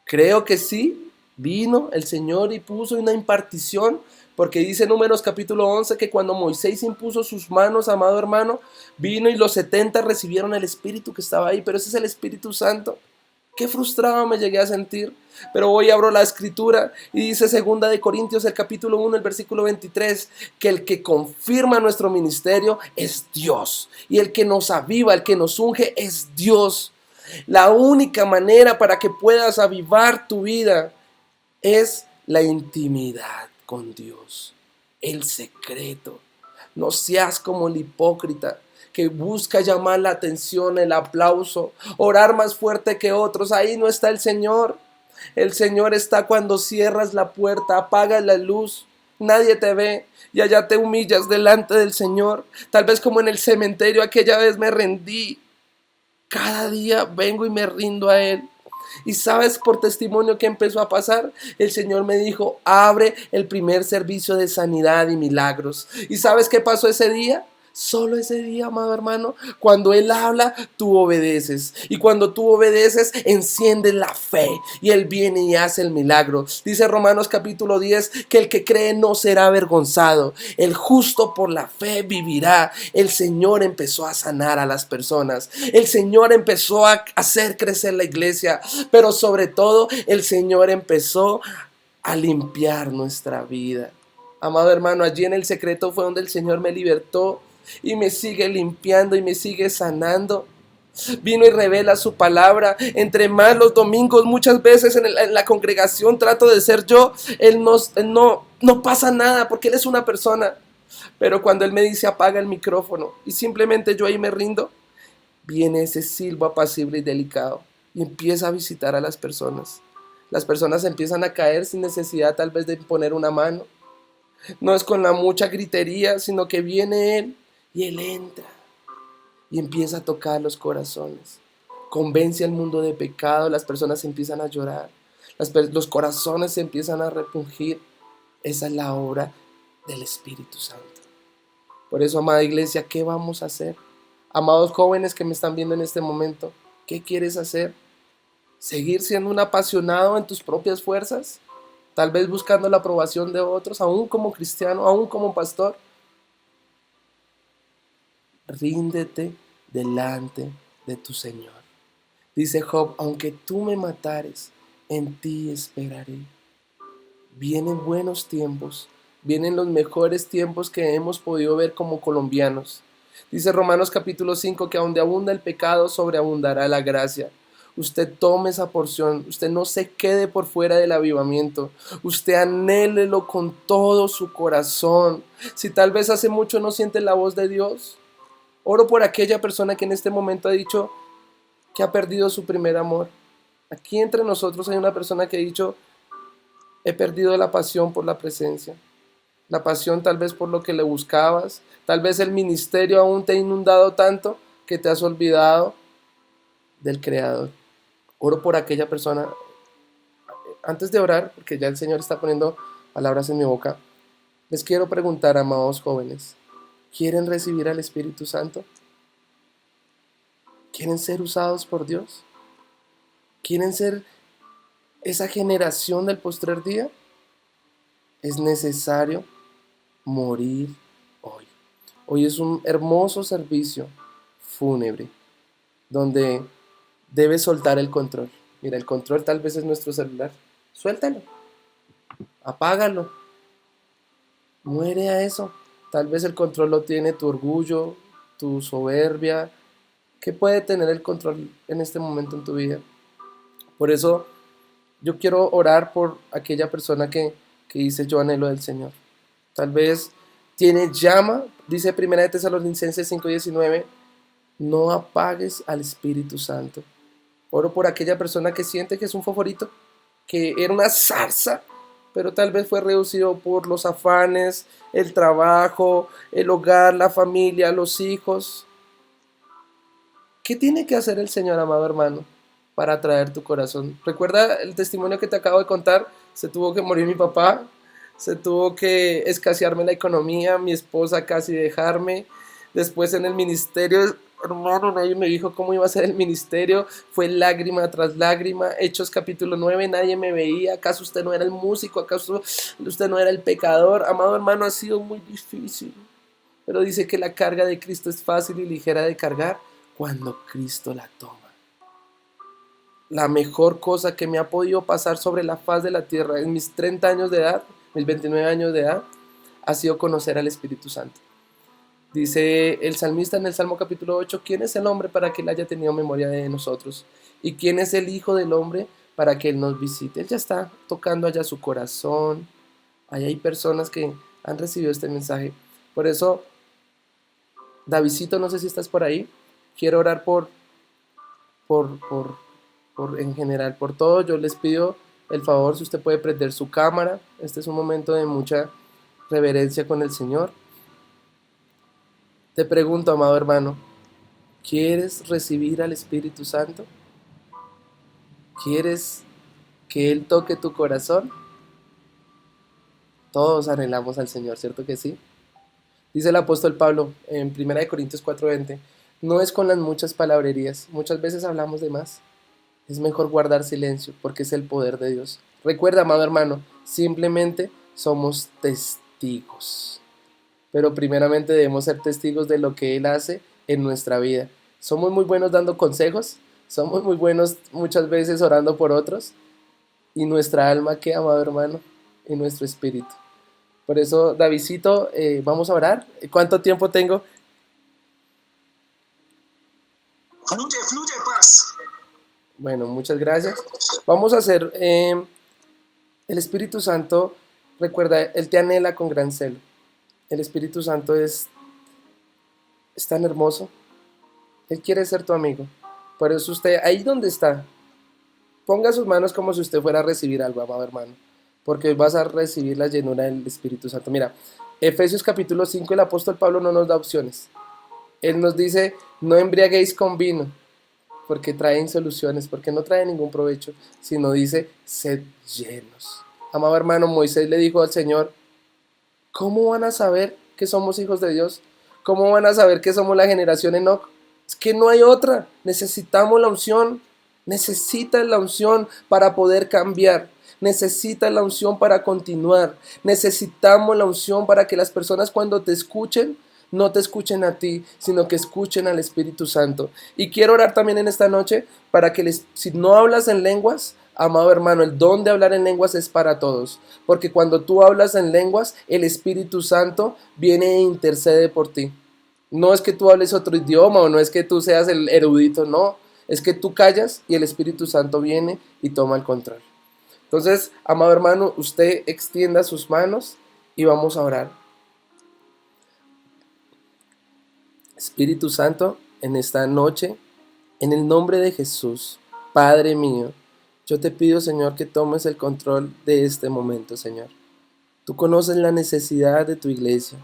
Creo que sí, vino el Señor y puso una impartición, porque dice Números capítulo 11 que cuando Moisés impuso sus manos, amado hermano, vino y los 70 recibieron el Espíritu que estaba ahí, pero ese es el Espíritu Santo. Qué frustrado me llegué a sentir, pero hoy abro la escritura y dice segunda de Corintios el capítulo 1, el versículo 23, que el que confirma nuestro ministerio es Dios, y el que nos aviva, el que nos unge es Dios. La única manera para que puedas avivar tu vida es la intimidad con Dios, el secreto. No seas como el hipócrita que busca llamar la atención, el aplauso, orar más fuerte que otros. Ahí no está el Señor. El Señor está cuando cierras la puerta, apagas la luz, nadie te ve y allá te humillas delante del Señor. Tal vez como en el cementerio aquella vez me rendí. Cada día vengo y me rindo a Él. Y sabes por testimonio que empezó a pasar. El Señor me dijo, abre el primer servicio de sanidad y milagros. ¿Y sabes qué pasó ese día? Solo ese día, amado hermano, cuando Él habla, tú obedeces. Y cuando tú obedeces, enciende la fe. Y Él viene y hace el milagro. Dice Romanos capítulo 10 que el que cree no será avergonzado. El justo por la fe vivirá. El Señor empezó a sanar a las personas. El Señor empezó a hacer crecer la iglesia. Pero sobre todo, el Señor empezó a limpiar nuestra vida. Amado hermano, allí en el secreto fue donde el Señor me libertó y me sigue limpiando y me sigue sanando. Vino y revela su palabra. Entre más los domingos, muchas veces en la congregación trato de ser yo. Él no pasa nada porque Él es una persona. Pero cuando Él me dice apaga el micrófono y simplemente yo ahí me rindo, viene ese silbo apacible y delicado y empieza a visitar a las personas. Las personas empiezan a caer sin necesidad tal vez de poner una mano. No es con la mucha gritería, sino que viene Él y Él entra y empieza a tocar los corazones. Convence al mundo de pecado, las personas empiezan a llorar, los corazones se empiezan a repungir. Esa es la obra del Espíritu Santo. Por eso, amada iglesia, ¿qué vamos a hacer? Amados jóvenes que me están viendo en este momento, ¿qué quieres hacer? ¿Seguir siendo un apasionado en tus propias fuerzas? Tal vez buscando la aprobación de otros, aún como cristiano, aún como pastor. Ríndete delante de tu Señor. Dice Job, aunque tú me matares, en ti esperaré. Vienen buenos tiempos, vienen los mejores tiempos que hemos podido ver como colombianos. Dice Romanos capítulo 5 que donde abunda el pecado, sobreabundará la gracia. Usted tome esa porción, usted no se quede por fuera del avivamiento, usted anhélelo con todo su corazón. Si tal vez hace mucho no siente la voz de Dios, oro por aquella persona que en este momento ha dicho que ha perdido su primer amor. Aquí entre nosotros hay una persona que ha dicho, he perdido la pasión por la presencia, la pasión tal vez por lo que le buscabas, tal vez el ministerio aún te ha inundado tanto que te has olvidado del Creador. Oro por aquella persona. Antes de orar, porque ya el Señor está poniendo palabras en mi boca, les quiero preguntar, amados jóvenes, ¿quieren recibir al Espíritu Santo? ¿Quieren ser usados por Dios? ¿Quieren ser esa generación del postrer día? Es necesario morir hoy. Hoy es un hermoso servicio fúnebre donde debes soltar el control. Mira, el control tal vez es nuestro celular. Suéltalo, apágalo, muere a eso. Tal vez el control lo tiene tu orgullo, tu soberbia. ¿Qué puede tener el control en este momento en tu vida? Por eso yo quiero orar por aquella persona que dice yo anhelo del Señor. Tal vez tiene llama, dice 1 Tesalonicenses 5:19, no apagues al Espíritu Santo. Oro por aquella persona que siente que es un favorito, que era una zarza, pero tal vez fue reducido por los afanes, el trabajo, el hogar, la familia, los hijos. ¿Qué tiene que hacer el Señor, amado hermano, para atraer tu corazón? Recuerda el testimonio que te acabo de contar. Se tuvo que morir mi papá, se tuvo que escasearme la economía, mi esposa casi dejarme. Después en el ministerio, hermano, nadie me dijo cómo iba a ser el ministerio. Fue lágrima tras lágrima. Hechos capítulo 9, nadie me veía. ¿Acaso usted no era el músico? ¿Acaso usted no era el pecador? Amado hermano, ha sido muy difícil. Pero dice que la carga de Cristo es fácil y ligera de cargar cuando Cristo la toma. La mejor cosa que me ha podido pasar sobre la faz de la tierra en mis 30 años de edad, mis 29 años de edad, ha sido conocer al Espíritu Santo. Dice el salmista en el Salmo capítulo 8, ¿quién es el hombre para que él haya tenido memoria de nosotros? ¿Y quién es el Hijo del hombre para que él nos visite? Él ya está tocando allá su corazón. Ahí hay personas que han recibido este mensaje. Por eso, Davidcito, no sé si estás por ahí. Quiero orar por, por, en general, por todo. Yo les pido el favor, si usted puede prender su cámara. Este es un momento de mucha reverencia con el Señor. Te pregunto, amado hermano, ¿quieres recibir al Espíritu Santo? ¿Quieres que Él toque tu corazón? Todos anhelamos al Señor, ¿cierto que sí? Dice el apóstol Pablo en 1 Corintios 4:20, no es con las muchas palabrerías, muchas veces hablamos de más, es mejor guardar silencio porque es el poder de Dios. Recuerda, amado hermano, simplemente somos testigos, pero primeramente debemos ser testigos de lo que Él hace en nuestra vida. Somos muy buenos dando consejos, somos muy buenos muchas veces orando por otros, y nuestra alma, ¿qué, amado hermano? Y nuestro espíritu. Por eso, Davidcito, vamos a orar. ¿Cuánto tiempo tengo? Fluye, fluye, paz. Bueno, muchas gracias. Vamos a hacer, el Espíritu Santo, recuerda, Él te anhela con gran celo. El Espíritu Santo es tan hermoso. Él quiere ser tu amigo. Por eso usted, ahí donde está, ponga sus manos como si usted fuera a recibir algo, amado hermano, porque hoy vas a recibir la llenura del Espíritu Santo. Mira, Efesios capítulo 5, el apóstol Pablo no nos da opciones. Él nos dice, no embriaguéis con vino, porque traen soluciones, porque no trae ningún provecho, sino dice, sed llenos. Amado hermano, Moisés le dijo al Señor, ¿cómo van a saber que somos hijos de Dios? ¿Cómo van a saber que somos la generación Enoc? Es que no hay otra, necesitamos la unción, necesitas la unción para poder cambiar, necesitas la unción para continuar, necesitamos la unción para que las personas cuando te escuchen, no te escuchen a ti, sino que escuchen al Espíritu Santo. Y quiero orar también en esta noche para que si no hablas en lenguas, amado hermano, el don de hablar en lenguas es para todos, porque cuando tú hablas en lenguas, el Espíritu Santo viene e intercede por ti. No es que tú hables otro idioma o no es que tú seas el erudito, no, es que tú callas y el Espíritu Santo viene y toma el control. Entonces, amado hermano, usted extienda sus manos y vamos a orar. Espíritu Santo, en esta noche, en el nombre de Jesús, Padre mío, yo te pido, Señor, que tomes el control de este momento, Señor. Tú conoces la necesidad de tu iglesia.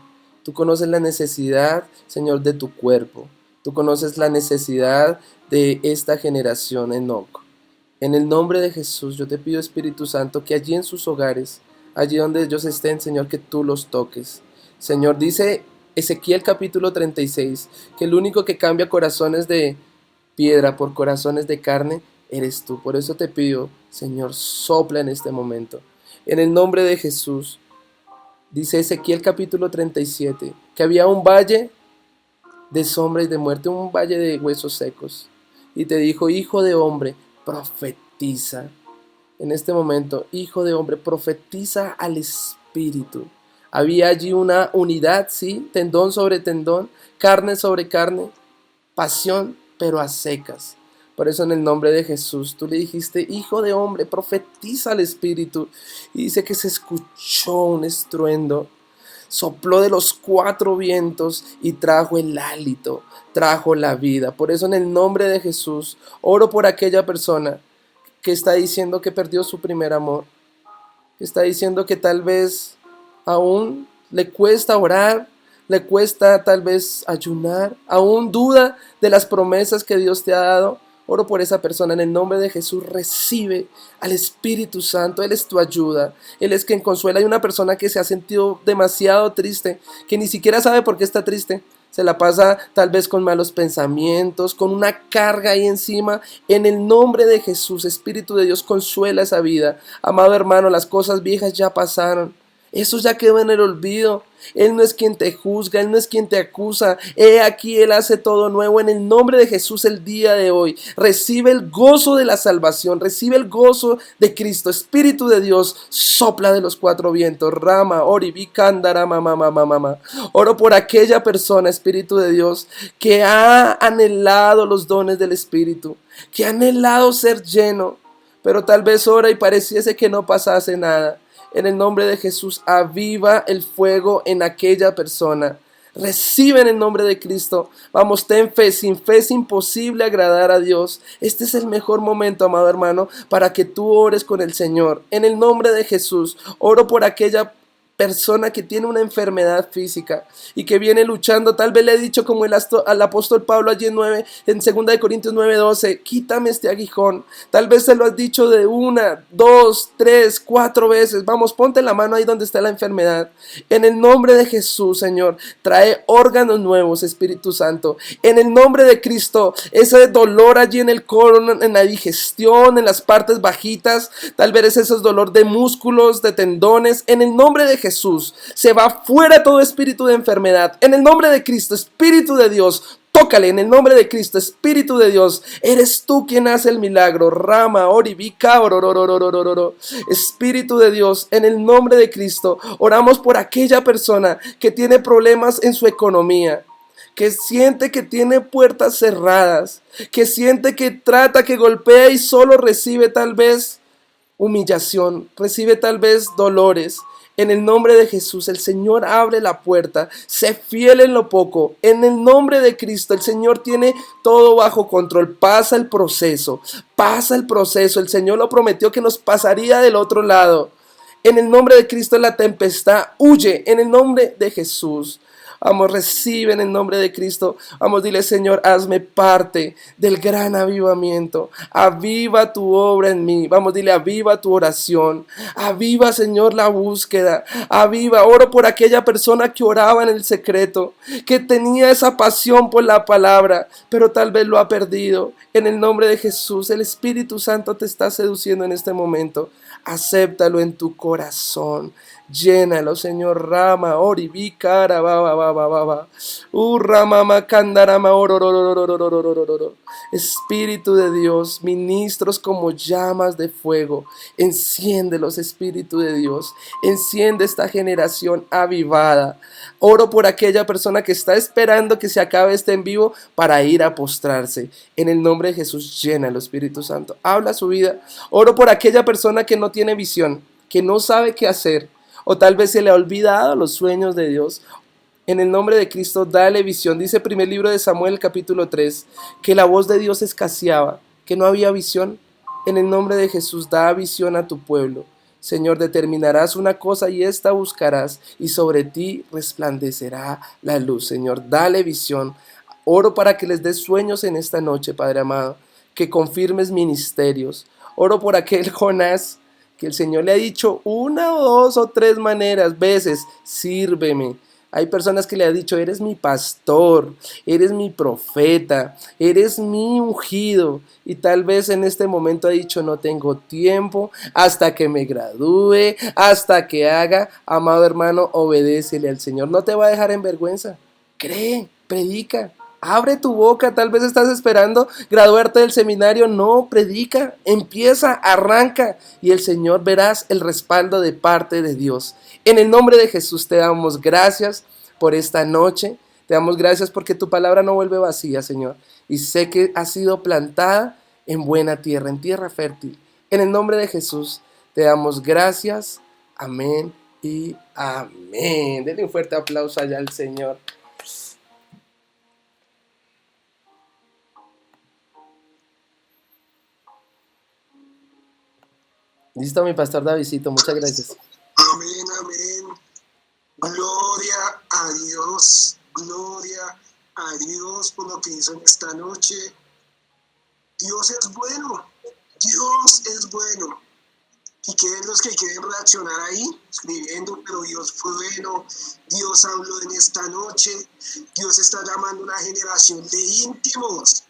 Tú conoces la necesidad, Señor, de tu cuerpo. Tú conoces la necesidad de esta generación, Enoc. En el nombre de Jesús, yo te pido, Espíritu Santo, que allí en sus hogares, allí donde ellos estén, Señor, que tú los toques. Señor, dice Ezequiel capítulo 36, que el único que cambia corazones de piedra por corazones de carne eres tú. Por eso te pido, Señor, sopla en este momento. En el nombre de Jesús, dice Ezequiel capítulo 37, que había un valle de sombra y de muerte, un valle de huesos secos. Y te dijo, hijo de hombre, profetiza. En este momento, hijo de hombre, profetiza al Espíritu. Había allí una unidad, sí, tendón sobre tendón, carne sobre carne, pasión, pero a secas. Por eso en el nombre de Jesús tú le dijiste, hijo de hombre, profetiza al Espíritu. Y dice que se escuchó un estruendo, sopló de los cuatro vientos y trajo el hálito, trajo la vida. Por eso en el nombre de Jesús oro por aquella persona que está diciendo que perdió su primer amor, que está diciendo que tal vez aún le cuesta orar, le cuesta tal vez ayunar, aún duda de las promesas que Dios te ha dado. Oro por esa persona en el nombre de Jesús. Recibe al Espíritu Santo. Él es tu ayuda. Él es quien consuela. Hay una persona que se ha sentido demasiado triste, que ni siquiera sabe por qué está triste. Se la pasa tal vez con malos pensamientos, con una carga ahí encima. En el nombre de Jesús, Espíritu de Dios, consuela esa vida. Amado hermano, las cosas viejas ya pasaron. Eso ya quedó en el olvido. Él no es quien te juzga, Él no es quien te acusa. He aquí, Él hace todo nuevo. En el nombre de Jesús el día de hoy, recibe el gozo de la salvación, recibe el gozo de Cristo. Espíritu de Dios, sopla de los cuatro vientos. Rama, oribi, cándara, mamá, mamá, mamá. Oro por aquella persona, Espíritu de Dios, que ha anhelado los dones del Espíritu, que ha anhelado ser lleno, pero tal vez ora y pareciese que no pasase nada. En el nombre de Jesús, aviva el fuego en aquella persona. Recibe en el nombre de Cristo. Vamos, ten fe. Sin fe es imposible agradar a Dios. Este es el mejor momento, amado hermano, para que tú ores con el Señor. En el nombre de Jesús, oro por aquella persona que tiene una enfermedad física y que viene luchando, tal vez le he dicho como al apóstol Pablo allí en 2 Corintios 9:12, quítame este aguijón. Tal vez se lo has dicho de 1, 2, 3, 4 veces. Vamos, ponte la mano ahí donde está la enfermedad. En el nombre de Jesús, Señor, trae órganos nuevos, Espíritu Santo. En el nombre de Cristo, ese dolor allí en el colon, en la digestión, en las partes bajitas, tal vez ese dolor de músculos, de tendones, en el nombre de Jesús, se va fuera todo espíritu de enfermedad. En el nombre de Cristo, Espíritu de Dios, tócale en el nombre de Cristo, Espíritu de Dios. Eres tú quien hace el milagro. Rama, oribica, ororororororororo. Espíritu de Dios, en el nombre de Cristo, oramos por aquella persona que tiene problemas en su economía, que siente que tiene puertas cerradas, que siente que trata, que golpea y solo recibe tal vez humillación, recibe tal vez dolores. En el nombre de Jesús, el Señor abre la puerta. Sé fiel en lo poco. En el nombre de Cristo, el Señor tiene todo bajo control. Pasa el proceso. Pasa el proceso. El Señor lo prometió que nos pasaría del otro lado. En el nombre de Cristo, la tempestad huye. En el nombre de Jesús. Vamos, recibe en el nombre de Cristo. Vamos, dile, Señor, hazme parte del gran avivamiento. Aviva tu obra en mí. Vamos, dile, aviva tu oración. Aviva, Señor, la búsqueda. Aviva. Oro por aquella persona que oraba en el secreto, que tenía esa pasión por la palabra, pero tal vez lo ha perdido. En el nombre de Jesús, el Espíritu Santo te está seduciendo en este momento. Acéptalo en tu corazón. Llénalo, Señor. Rama, oribicara, ba. Rama, macandarama, orororororororororororo. Espíritu de Dios, ministros como llamas de fuego. Enciéndelos, Espíritu de Dios. Enciende esta generación avivada. Oro por aquella persona que está esperando que se acabe este en vivo para ir a postrarse. En el nombre de Jesús, llénalo, Espíritu Santo. Habla su vida. Oro por aquella persona que no tiene visión, que no sabe qué hacer, o tal vez se le ha olvidado los sueños de Dios. En el nombre de Cristo, dale visión. Dice primer libro de Samuel, capítulo 3, que la voz de Dios escaseaba, que no había visión. En el nombre de Jesús, da visión a tu pueblo. Señor, determinarás una cosa y esta buscarás, y sobre ti resplandecerá la luz. Señor, dale visión. Oro para que les des sueños en esta noche, Padre amado, que confirmes ministerios. Oro por aquel Jonás que el Señor le ha dicho 1 o 2 o 3 veces, sírveme. Hay personas que le han dicho, eres mi pastor, eres mi profeta, eres mi ungido. Y tal vez en este momento ha dicho, no tengo tiempo, hasta que me gradúe, hasta que haga. Amado hermano, obedécele al Señor. No te va a dejar en vergüenza. Cree, predica. Abre tu boca, tal vez estás esperando graduarte del seminario. No, predica, empieza, arranca y el Señor verás el respaldo de parte de Dios. En el nombre de Jesús te damos gracias por esta noche. Te damos gracias porque tu palabra no vuelve vacía, Señor. Y sé que ha sido plantada en buena tierra, en tierra fértil. En el nombre de Jesús te damos gracias. Amén y amén. Denle un fuerte aplauso allá al Señor. Listo, mi pastor Davidcito, muchas gracias. Amén, amén. Gloria a Dios por lo que hizo en esta noche. Dios es bueno, Dios es bueno. Y queden los que quieren reaccionar ahí, escribiendo, pero Dios fue bueno, Dios habló en esta noche, Dios está llamando a una generación de íntimos.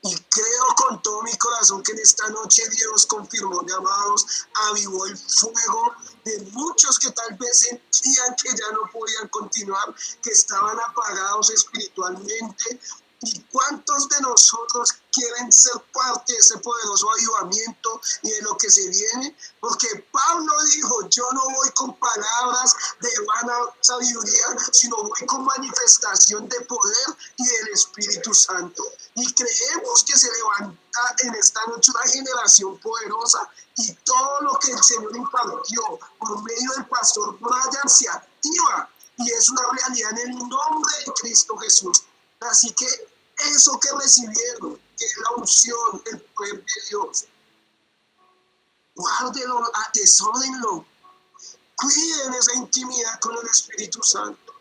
Y creo con todo mi corazón que en esta noche Dios confirmó llamados, avivó el fuego de muchos que tal vez sentían que ya no podían continuar, que estaban apagados espiritualmente. ¿Y cuántos de nosotros quieren ser parte de ese poderoso avivamiento y de lo que se viene? Porque Pablo dijo, yo no voy con palabras de vana sabiduría, sino voy con manifestación de poder y del Espíritu Santo. Y creemos que se levanta en esta noche una generación poderosa y todo lo que el Señor impartió por medio del pastor Brian se activa y es una realidad en el nombre de Cristo Jesús. Así que eso que recibieron, que es la unción, el poder de Dios, guárdenlo, atesórenlo, Cuiden esa intimidad con el Espíritu Santo.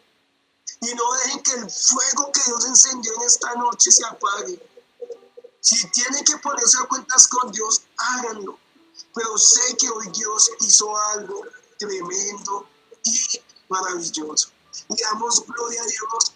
Y no dejen que el fuego que Dios encendió en esta noche se apague. Si tienen que ponerse a cuentas con Dios, háganlo. Pero sé que hoy Dios hizo algo tremendo y maravilloso. Y damos gloria a Dios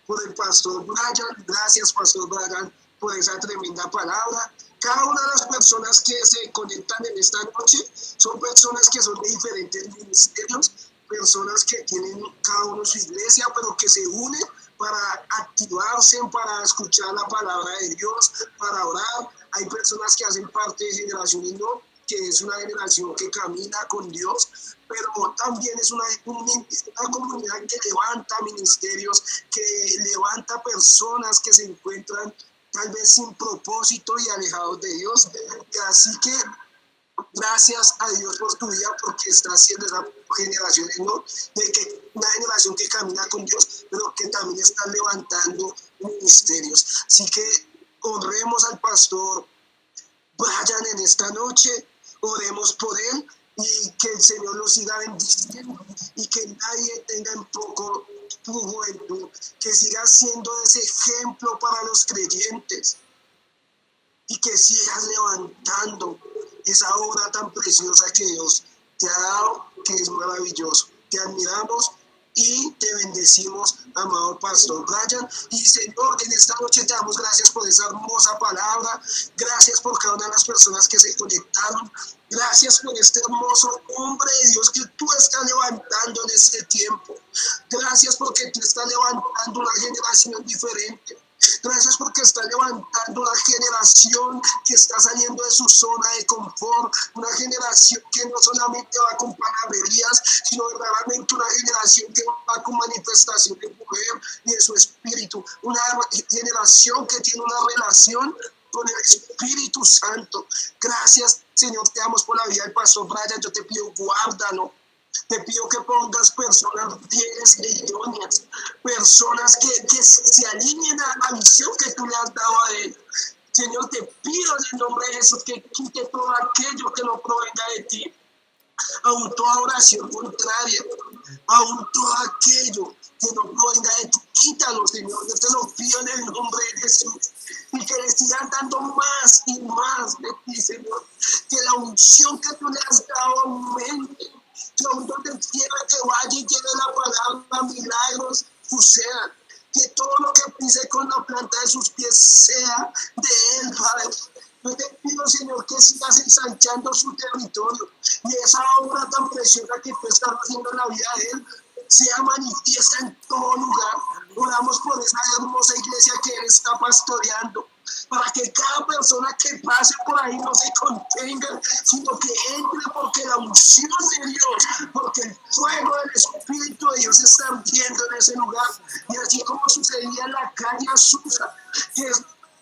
por el pastor Brian. Gracias, pastor Brian, por esa tremenda palabra. Cada una de las personas que se conectan en esta noche son personas que son de diferentes ministerios, personas que tienen cada uno su iglesia, pero que se unen para activarse, para escuchar la palabra de Dios, para orar. Hay personas que hacen parte de Generaciones No, que es una generación que camina con Dios, pero también es una comunidad que levanta ministerios, que levanta personas que se encuentran tal vez sin propósito y alejados de Dios. Así que gracias a Dios por tu vida, porque está haciendo esa generación, ¿no? De que una generación que camina con Dios, pero que también está levantando ministerios. Así que honremos al pastor Brian en esta noche, oremos por él y que el Señor lo siga bendiciendo y que nadie tenga en poco tu juventud, que siga siendo ese ejemplo para los creyentes y que sigas levantando esa obra tan preciosa que Dios te ha dado, que es maravilloso. Te admiramos y te bendecimos, amado pastor Brian. Y Señor, en esta noche te damos gracias por esa hermosa palabra. Gracias por cada una de las personas que se conectaron. Gracias por este hermoso hombre de Dios que tú estás levantando en este tiempo. Gracias porque tú estás levantando una generación diferente. Gracias porque está levantando una generación que está saliendo de su zona de confort, una generación que no solamente va con palabrerías, sino verdaderamente una generación que va con manifestación de poder y de su espíritu, una generación que tiene una relación con el Espíritu Santo. Gracias, Señor, te damos por la vida del pastor Brian. Yo te pido, guárdalo. Te pido que pongas personas fieles e idóneas, personas que se alineen a la visión que tú le has dado a él. Señor, te pido en el nombre de Jesús que quite todo aquello que no provenga de ti, aún toda oración contraria, aún todo aquello que no provenga de ti, quítalo, Señor. Yo te lo pido en el nombre de Jesús. Y que le sigan dando más y más de ti, Señor. Que la unción que tú le has dado aumente. Que aún donde quiera que vaya y lleve la palabra, milagros sucedan. Que todo lo que pise con la planta de sus pies sea de él, Padre. Yo te pido, Señor, que sigas ensanchando su territorio y esa obra tan preciosa que tú estás haciendo en la vida de él sea manifiesta en todo lugar. Oramos por esa hermosa iglesia que él está pastoreando, para que cada persona que pase por ahí no se contenga, sino que entre, porque la unción de Dios, porque el fuego del Espíritu de Dios está ardiendo en ese lugar. Y así como sucedía en la calle Azusa, que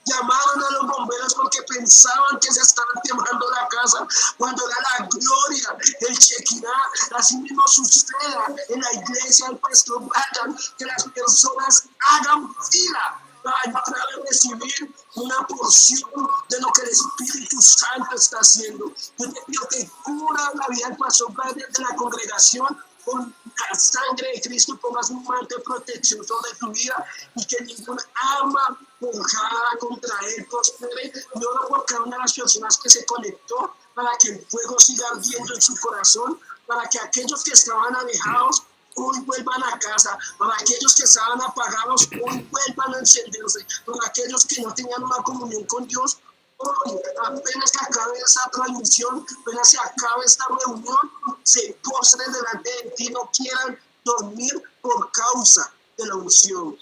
llamaron a los bomberos porque pensaban que se estaba quemando la casa, cuando era la gloria, el Shekinah. Así mismo suceda en la iglesia del pastor Brian, que las personas hagan fila para entrar a recibir una porción de lo que el Espíritu Santo está haciendo. Yo te pido que cura la vida del pastor Brian de la congregación, con la sangre de Cristo pongas un manto de protección sobre tu vida y que ninguna arma forjada contra él prospere. Yo oro por cada una de las personas que se conectó, para que el fuego siga ardiendo en su corazón, para que aquellos que estaban alejados hoy vuelvan a casa, para aquellos que estaban apagados hoy vuelvan a encenderse, para aquellos que no tenían una comunión con Dios. Hoy, apenas que acabe esa transmisión, apenas se acabe esta reunión, se postren delante de ti, no quieran dormir por causa de la unción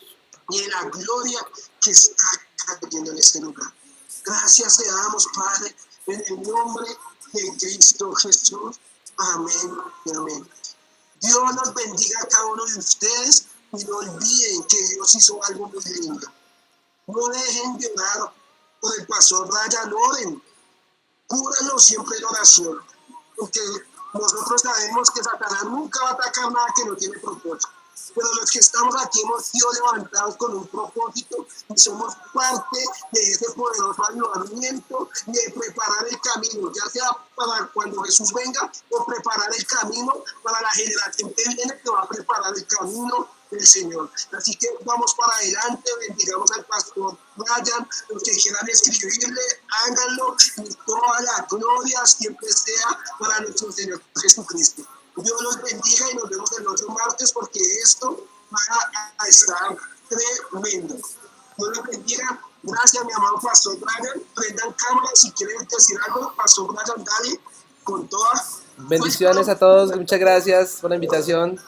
y de la gloria que está cayendo en este lugar. Gracias te damos, Padre, en el nombre de Cristo Jesús. Amén y amén. Dios los bendiga a cada uno de ustedes y no olviden que Dios hizo algo muy lindo. No dejen de orar por el pastor Brian, oren, cúrenlo siempre en oración, porque nosotros sabemos que Satanás nunca va a atacar nada que no tiene propósito. pero los que estamos aquí hemos sido levantados con un propósito y somos parte de ese poderoso avivamiento de preparar el camino, ya sea para cuando Jesús venga o preparar el camino para la generación que viene que va a preparar el camino del Señor. Así que vamos para adelante, bendigamos al pastor Brian, los que quieran escribirle, háganlo, y toda la gloria siempre sea para nuestro Señor Jesucristo. Dios los bendiga y nos vemos el otro martes porque esto va a estar tremendo. Dios los bendiga. Gracias, mi amado pastor Brian. Prendan cámara si quieren decir algo. Pastor Brian, dale con toda Bendiciones fuerza. a todos, muchas gracias por la invitación.